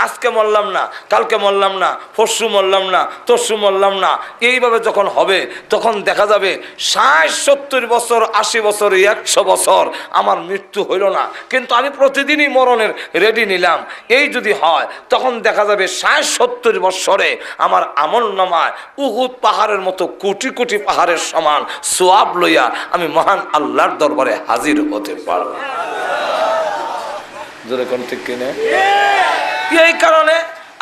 আজকে মরলাম না, কালকে মরলাম না, পরশু মরলাম না, তরশু মরলাম না, এইভাবে যখন হবে তখন দেখা যাবে 60, 70 বছর, 80 বছর, 100 বছর আমার মৃত্যু হইল না, কিন্তু আমি প্রতিদিনই মরণের রেডি নিলাম। এই যদি হয় তখন দেখা যাবে 60, 70 বছরে আমার আমল নামায় উহুদ পাহাড়ের মতো কোটি কোটি পাহাড়ের সমান সোয়াব লইয়া আমি মহান আল্লাহর দরবারে হাজির হতে পারব। যেরকম ঠিক কিনা? এই কারণে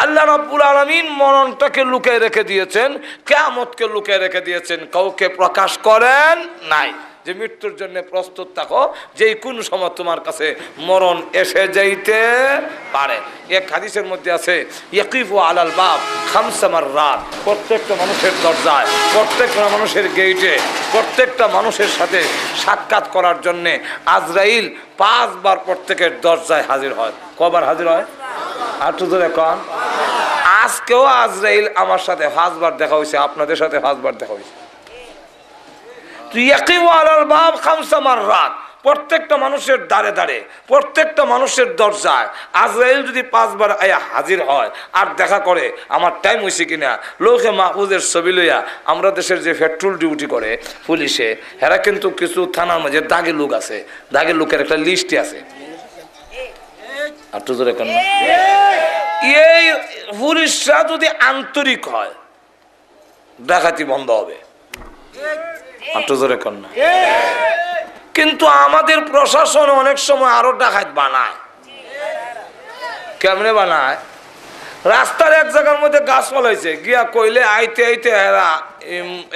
আল্লাহ রাব্বুল আলামিন মরণটাকে লুকিয়ে রেখে দিয়েছেন, কিয়ামতকে লুকিয়ে রেখে দিয়েছেন, কাউকে প্রকাশ করেন নাই যে মৃত্যুর জন্য প্রস্তুত থাকো, যে কোন সময় তোমার কাছে মরণ এসে যাইতে পারে। এক হাদিসের মধ্যে আছে, ইয়াকিফু আলাল বাব খামসা মাররাত, প্রত্যেকটা মানুষের দরজায়, প্রত্যেকটা মানুষের গেইটে, প্রত্যেকটা মানুষের সাথে সাক্ষাৎ করার জন্যে আজরাইল 5 বার প্রত্যেকের দরজায় হাজির হয়। কবার হাজির হয়? আর তো ধরে কন, আজকেও আজরাইল আমার সাথে 5 বার দেখা হয়েছে, আপনাদের সাথে 5 বার দেখা হয়েছে। প্রত্যেকটা মানুষের দ্বারে দ্বারে, প্রত্যেকটা মানুষের দরজায় আজরাইল যদি 5 বার আয়া হাজির হয় আর দেখা করে আমার টাইম হয়েছে কিনা, লোকে মাহফুজের ছবি লইয়া, আমরা দেশের যে পেট্রোল ডিউটি করে পুলিশে, এরা কিন্তু কিছু থানার মাঝে দাগের লোক আছে, দাগের লোকের একটা লিস্টে আছে। আর তো জোরে কর না। এই পুলিশরা যদি আন্তরিক হয় ডাকাতি বন্ধ হবে। আর তো জোরে কর না। কিন্তু আমাদের প্রশাসন অনেক সময় আরো ডাকাত বানায়। কেমনে বানায়? রাস্তার এক জায়গার মধ্যে গাছ ফলাইছে, গিয়া কইলে আইতে আইতে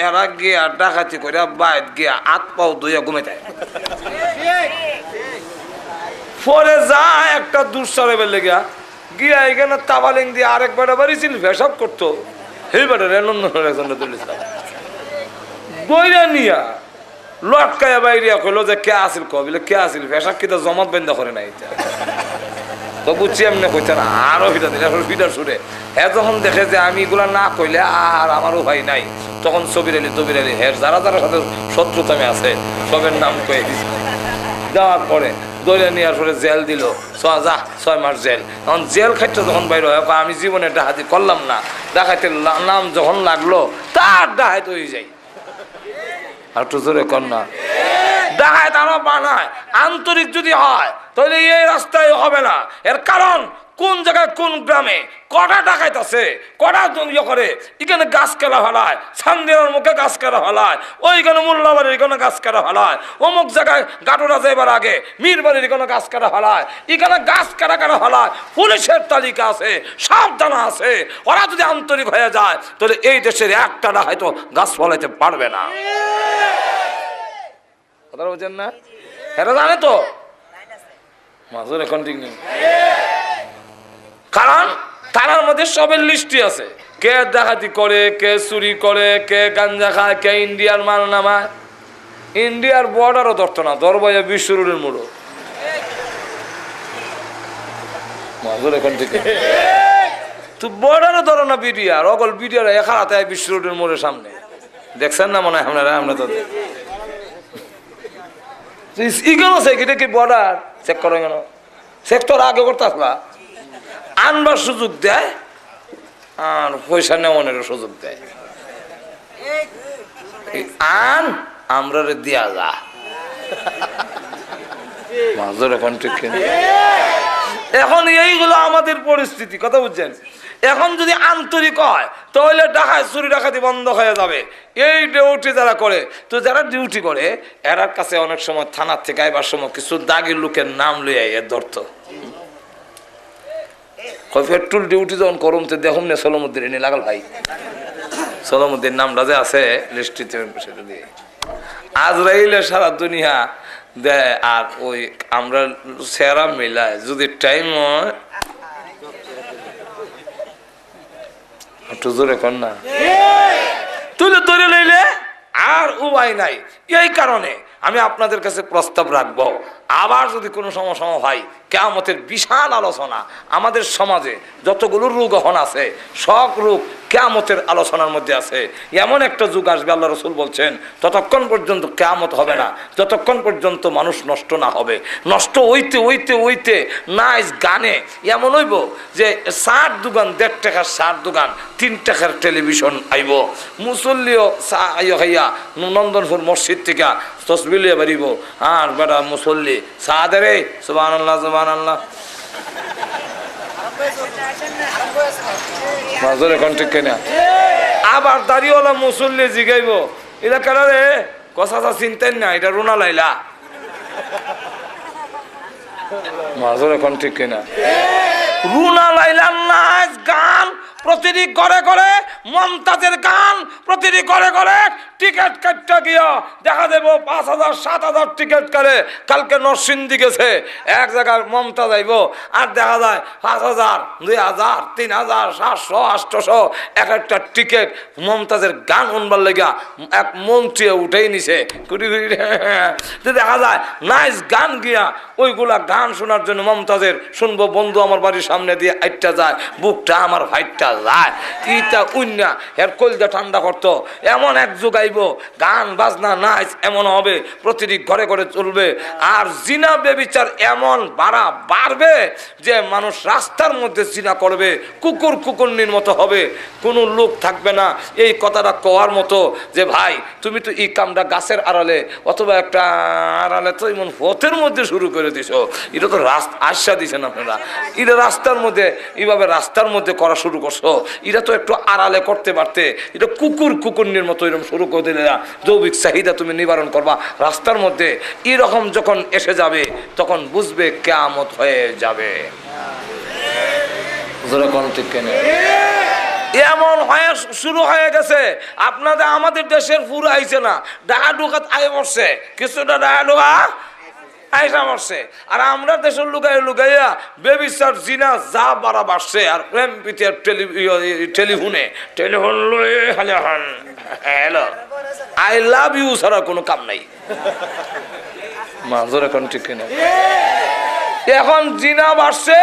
এরা গিয়া ডাকাতি করে বাইর গিয়া হাত পাও ধুইয়া ঘুমাইতে পরে যায় একটা দুঃসারে বেলে গিয়া গিয়া এখানে তাবালিং দিয়ে আরেক বেটা বাড়িছিল পেশাব করতো, সেই বেটা বইরা নিয়া লটকাইয়া বাইরিয়া কইলো যে কে আসিল কবিলে কে আসিল পেশাব কিতা জমাত বন্ধ করে নাই তো বুঝছি এমনি কইতে না আরো ভিটা দিলে ভিটার সুরে। হ্যাঁ যখন দেখে যে আমি এগুলা না কইলে আর আমারও ভাই নাই, তখন সবির আলী তবির আলী হ্যাঁ যারা যারা সাথে শত্রুতামে আছে সবের নাম কয়ে দিছে। দেওয়ার পরে দৌড়ে নেওয়ার পরে জেল দিল, 6 মাস জেল। তখন জেল খাইতে যখন বাইর হয় আমি জীবনে ডাকাতি করলাম না, ডাকাতের নাম যখন লাগলো তার ডাকাত হয়ে যাই। আর তো জোরে কর না। ডাকাত আরো বানায়। আন্তরিক যদি হয় তাহলে এই রাস্তায় হবে না। এর কারণ কোন জায়গায় কোন গ্রামে কটা ডাকাত আছে, কটা ইয়ে করে, এখানে গাছ কেলা ফেলায়, সান্দিয়ার মুখে গাছ কেলা ফেলায়, ওইখানে মোল্লাবাড়ির এখানে গাছ কেলা ফেলায়, অমুক জায়গায় গাটুরা যাইবার আগে মীর বাড়ির এখানে গাছ কাটা ফেলায়, এখানে গাছ কাটা কাটা ফেলায়। পুলিশের তালিকা আছে, সাবধানা আছে। ওরা যদি আন্তরিক হয়ে যায় তাহলে এই দেশের একটা ডাকাত গাছ ফলাইতে পারবে না। কথা বলছেন না? এরা জানে তো মাজুর এখন ঠিক নেই, কারণ তার মধ্যে সবের লিস্টই আছে। কে ডাকাতি করে, কে চুরি করে, কে গাঞ্জা খায়, কে ইন্ডিয়ার মাল নামায়। ইন্ডিয়ার বর্ডারও ধরতো না, ধরবাইয়া বিশ্ব রোডের মোড়ো। মাজুর এখন ঠিক তো বর্ডারও ধরো না বিডিআর, অগল বিডিআর একা হাতে বিশ্ব রোডের মোড়ের সামনে। দেখছেন না মনে হয় আপনারা? আমরা তো এটা কি বর্ডার চেক করে কেন? চেক তো আগে করতে আসলা, আনবার সুযোগ দেয় আর পয়সা নেওয়ানোর সুযোগ দেয়। আন আমরা দিয়া যা মাজুর এখন ঠিক। এখন এইগুলো আমাদের পরিস্থিতি, কথা বুঝছেন? এখন যদি আন্তরিক হয় তাহলে ডাকাত চুরি ডাকাতি বন্ধ হয়ে যাবে। এই ডিউটি যারা করে, তো যারা ডিউটি করে এরার কাছে অনেক সময় থানার থেকে আইবার সময় কিছু দাগের লোকের নাম লইয়া এর ধরত। পেট্রোল ডিউটি যখন করুম তো দেখুন না সলমুদ্দিন এনে লাগাল ভাই, সলমুদ্দিন নামটা যে আছে লিস্টিতে সেটা দিয়ে আজরাইলে সারা দুনিয়া দেয়। আর ওই আমরা সেরা মিলায় যদি টাইম হয় একটু জোরে কর না, তুলে ধরে লইলে আর উপায় নাই। এই কারণে আমি আপনাদের কাছে প্রস্তাব রাখবো, আবার যদি কোনো সমস্যা হয় কিয়ামতের বিশাল আলোচনা আমাদের সমাজে যতগুলো রোগ এখন আছে সব রোগ কিয়ামতের আলোচনার মধ্যে আছে। এমন একটা যুগ আসবে আল্লাহ রসুল বলছেন ততক্ষণ পর্যন্ত কিয়ামত হবে না যতক্ষণ পর্যন্ত মানুষ নষ্ট না হবে। নষ্ট হইতে হইতে হইতে নাইস গানে এমন হইব যে 60 দোকান 1.5 টাকার 60 দোকান 3 টাকার টেলিভিশন আইব। মুসল্লিও খাইয়া নন্দনপুর মসজিদ থেকে তসবিলিয়া বাড়িব, আর বেটা মুসল্লি সাদরে সুবহানাল্লাহ সুবহানাল্লাহ মাজরে কন্টিক কেনা। আবার দাড়িওয়ালা মুসল্লি জিগাইব এটা কারা রে, কথা চিনতেন না, এটা রুনা লাইলা। মাজরে কন্টিক কেনা। রুনা লাইলার নাচ গান প্রতিটি ঘরে ঘরে, মমতাজের গান প্রতিটি ঘরে ঘরে। টিকিট কাটতে গিয়া দেখা দেব 5,000 7,000 টিকিট করে। কালকে নরসিংদী গেছে এক জায়গায় মমতা যাইব, আর দেখা যায় 5,000 2,000 3,000 700 800 এক একটা টিকিট মমতাজের গান শুনবার লেগা এক মন্ত্রী উঠেই নিছে কুড়ি কুড়ি। দেখা যায় নাইস গান গিয়া ওইগুলা গান শোনার জন্য মমতাজের শুনবো, বন্ধু আমার বাড়ির সামনে দিয়ে আইটা যায়, বুকটা আমার ফাইটটা দেখা যায় ইটা উন্না এর কলজা ঠান্ডা করতো এমন এক যুগাইব গান বাজনা নাচ এমন হবে প্রতিটি ঘরে ঘরে চলবে আর জিনা বেবিচার এমন বাড়বে যে মানুষ রাস্তার মধ্যে জিনা করবে কুকুরনির মতো হবে কোনো লোক থাকবে না এই কথাটা কওয়ার মতো যে ভাই তুমি তো এই কামটা গাছের আড়ালে অথবা একটা আড়ালে তো এমন পথের মধ্যে শুরু করে দিছো এটা তো আশ্বাস দিছেন আপনারা এটা রাস্তার মধ্যে এইভাবে রাস্তার মধ্যে করা শুরু করছো এটা তো একটু আড়ালে করতে পারতে এটা কুকুরনির মতো এরকম শুরু করে দিলে না যৌবিক চাহিদা তুমি নিবারণ করবা রাস্তার মধ্যে এরকম যখন এসে যাবে তখন বুঝবে কিয়ামত হয়ে যাবে এমন হয়ে শুরু হয়ে গেছে আপনাদের আমাদের দেশের পুরো আইছে না ডাহা ঢুকাত আয় পড়ছে কিছুটা ডাহা ঢুকা আইসা মরছে আর আমরা দেশের লুকাইয়া বেবিচার জিনা যা বাড়া বাড়ছে আর প্রেম প্রীতির টেলিফোন লয়ে হ্যালো আই লাভ ইউ ছাড়া কোনো কাম নাই মাজর এখন ঠিক কিনা এখন জিনা বাড়ছে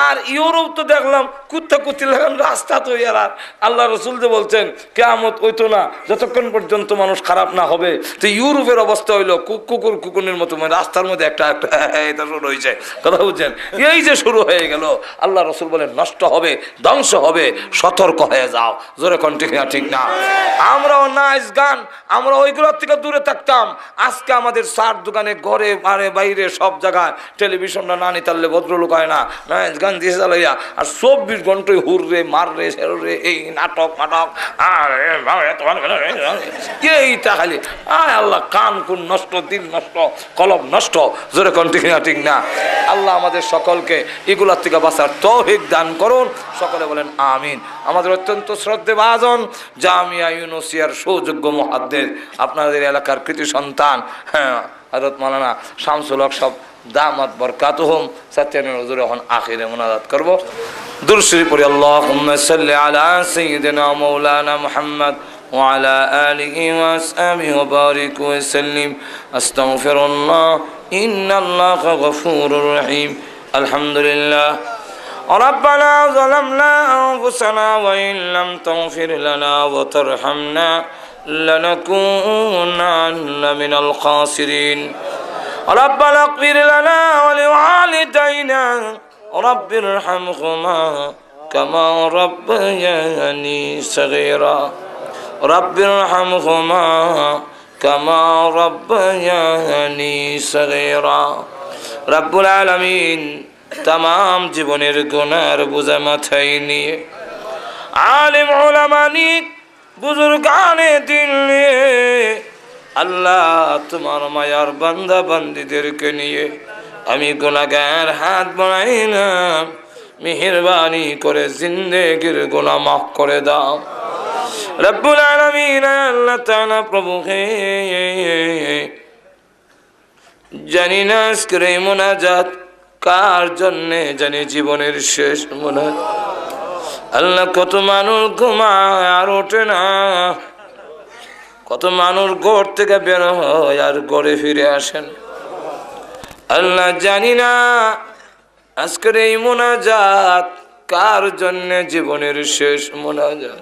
আর ইউরোপ তো দেখলাম কুত্তি লাগান রাস্তা তো আর আল্লাহ রসুল যে বলছেন কিয়ামত হইতো না যতক্ষণ পর্যন্ত মানুষ খারাপ না হবে তো ইউরোপের অবস্থা হইলো কুকুরের মতো রাস্তার মধ্যে একটা এটা শুরু হয়েছে কথা বুঝছেন এই যে শুরু হয়ে গেল আল্লাহ রসুল বলেন নষ্ট হবে ধ্বংস হবে সতর্ক হয়ে যাও জোরে কন্টিনিউ ঠিক না আমরাও নাচ গান আমরা ওইগুলোর থেকে দূরে থাকতাম আজকে আমাদের সার দোকানে ঘরে বাইরে সব জায়গায় টেলিভিশনটা না নিতালে ভদ্রলোক হয় না নাচ গান দিয়ে চালাইয়া আর 24 ঘন্টায় হুররে মাররে সেররে এই নাটক এইটা খালি আল্লাহ কান কোন নষ্ট দিন নষ্ট কলম নষ্ট জোরে কন্টিনিউ ঠিক না আল্লাহ আমাদের সকলকে এগুলার থেকে বাঁচার তৌফিক দান করুন সকলে বলেন আমিন আমাদের অত্যন্ত শ্রদ্ধেভাজন জামিয়া ইউনুসিয়ার সৌযোগ্য মুহাদ্দিস আপনাদের এলাকার কৃতি সন্তান হ্যাঁ হযরত মাওলানা শামসুল হক সব দামাত বরকাতুহুম সাত্তানের হুজুর এখন আখিরে মুনাজাত করব দুরূদ শরীফ পড়ি আল্লাহুম্মা সাল্লি আলা সাইয়্যিদিনা মাওলানা মুহাম্মদ ওয়া আলা আলিহি ওয়া আসহাবিহি ওয়া বারিক ওয়া সাল্লিম আস্তাগফিরুল্লাহ ইন্নাল্লাহা গফুরুর রহিম আলহামদুলিল্লাহ ربنا ظلمنا أنفسنا وإن لم تغفر لنا وترحمنا لنكونن من الخاسرين ربنا اغفر لنا ولوالدينا رب ارحمهما كما ربياني صغيرا رب ارحمهما كما ربياني صغيرا رب العالمين तमाम জীবনের গুনার বোঝা মাথায় নিয়ে আলেম উলামা নিয়ে বুজুর্গানে দিন নিয়ে আল্লাহ তোমার মায়ার বান্দা বান্দীদেরকে নিয়ে আমি গুনাহগার হাত বাড়াইলাম মেহেরবানি করে জিন্দেগির গুনাহ মাফ করে দাও রব্বুল আলামিন আল্লাহ তাআলা প্রভু হে জানি না আজকের এই মুনাজাত কার জন্যে জানি জীবনের শেষ মুনাজাত আল্লাহ কত মানুষ ঘুমায় আর ওঠে না কত মানুষ ঘর থেকে বের হয় আর ঘরে ফিরে আসেন আল্লাহ জানি না আজকের এই মুনাজাত কার জন্যে জীবনের শেষ মুনাজাত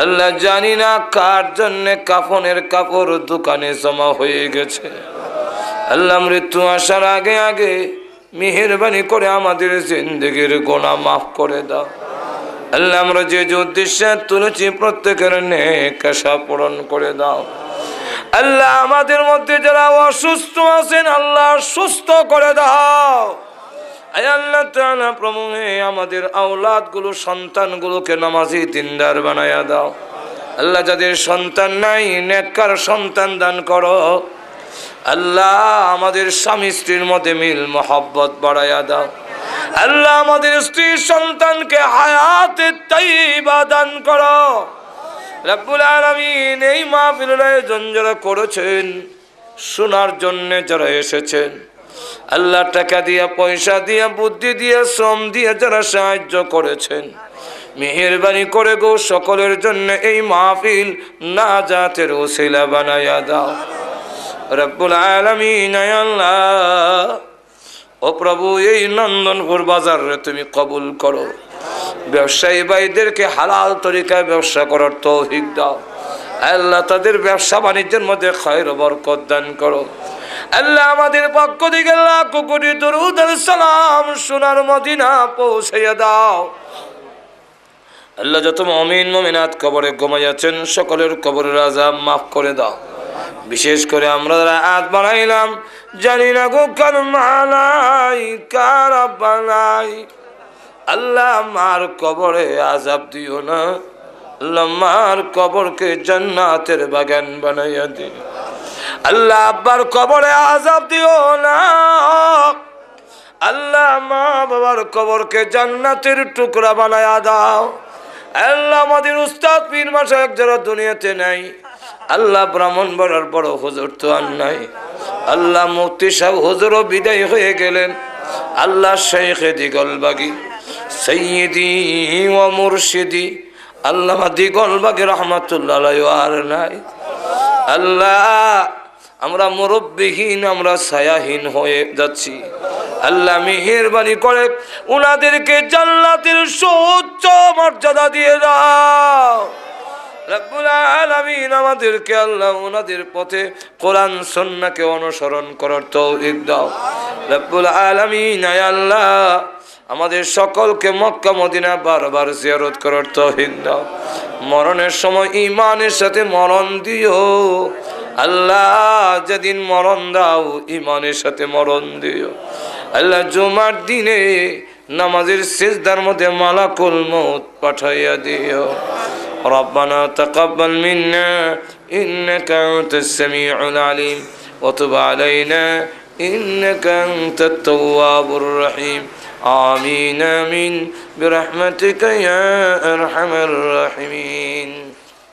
আল্লাহ জানি না কার জন্যে কাফনের কাপড় দোকানে জমা হয়ে গেছে আল্লাহ মৃত্যু আসার আগে আগে মেহেরবানি করে আমাদের জিন্দেগির গুনাহ মাফ করে দাও আল্লাহ আমরা যে উদ্দেশ্যে তুলেছি প্রত্যেকের নেক আশা পূরণ করে দাও আল্লাহ আমাদের মধ্যে যারা অসুস্থ আছেন আল্লাহ সুস্থ করে দাও আয় আল্লাহ তাআলা প্রভু আমাদের আওলাদগুলো সন্তানগুলোকে নামাজি দিনদার বানায়া দাও আল্লাহ যাদের সন্তান নাই নেককার সন্তান দান করো আল্লাহ আমাদের স্বামী স্ত্রীর মধ্যে মিল মহব্বত বাড়ায়া দাও আল্লাহ আমাদের স্ত্রী সন্তানকে হায়াতে তাইয়্যিবা দান করো রব্বুল আলামিন এই মাহফিলের আয়োজন যারা করেছেন শোনার জন্য যারা এসেছেন আল্লাহ টাকা দিয়া পয়সা দিয়া বুদ্ধি দিয়া শ্রম দিয়া যারা সাহায্য করেছেন মেহেরবানি করে গো সকলের জন্য এই মাহফিল নাজাতের ওসিলা বানায়া দাও রব্বুল আলামিন আল্লাহ ও প্রভু এই নন্দনপুর বাজার তুমি কবুল করো ব্যবসায়ী ভাইদেরকে হালাল তরিকায় ব্যবসা করার তৌফিক দাও আল্লাহ। তাদের ব্যবসা বাণিজ্যের মধ্যে খয়র বরকত দান করো আল্লাহ। আমাদের পক্ষ থেকে লাখ কোটি দরুদ আর সালাম সোনার মদিনা পৌঁছাইয়া দাও আল্লাহ। যত মুমিন মুমিনাত কবরে ঘুমাইয়াছেন সকলের কবরের আযাব মাফ করে দাও। বিশেষ করে আমরা যারা হাত বানাইলাম জানি না গো কার মালাই কার বানাই আল্লাহ, মার কবরে আযাব দিও না আল্লাহ। মার কবরকে জান্নাতের বাগান বানাইয়া দিও আল্লাহ। আব্বার কবরে আযাব দিও না আল্লাহ। মা বাবার কবরকে জান্নাতের টুকরা বানায়া দাও আল্লাহ। আমাদের উস্তাদ পীর মাশায়েখ যারা দুনিয়াতে নাই আল্লাহ, ব্রাহ্মণবাড়িয়ার বড় হুজুর তো আর নাই আল্লাহ। মুফতি সাহেব হুজুরও বিদায় হয়ে গেলেন আল্লাহ। শেখে দিগলবাগি সৈয়দি ওয়া মুর্শিদি আল্লাহ দিগলবাগি রহমাতুল্লাহ আলাইহি আর নাই আল্লাহ। আমরা মুরব্বিহীন, আমরা ছায়াহীন হয়ে যাচ্ছি আল্লাহ। মেহেরবানি করে উনাদেরকে জান্নাতের সর্বোচ্চ মর্যাদা দিয়ে দাও রব্বুল আলামিন। আমাদেরকে আল্লাহ উনাদের পথে কোরআন সুন্নাহকে অনুসরণ করার তৌফিক দাও রব্বুল আলামিন। আয় আল্লাহ, আমাদের সকলকে মক্কা মদিনা বারবার জিয়ারত করার তৌফিক দাও। মরণের সময় ঈমানের সাথে মরণ দিও আল্লাহ। যেদিন মরণ দাও ঈমানের সাথে মরণ দিও আল্লাহ। জুমার দিনে নামাজের সিজদার মধ্যে মালাকুল মউত পাঠাইয়া দিও। ربنا تقبل منا إنك أنت السميع العليم وتب علينا إنك أنت التواب الرحيم آمين آمين برحمتك يا أرحم الراحمين.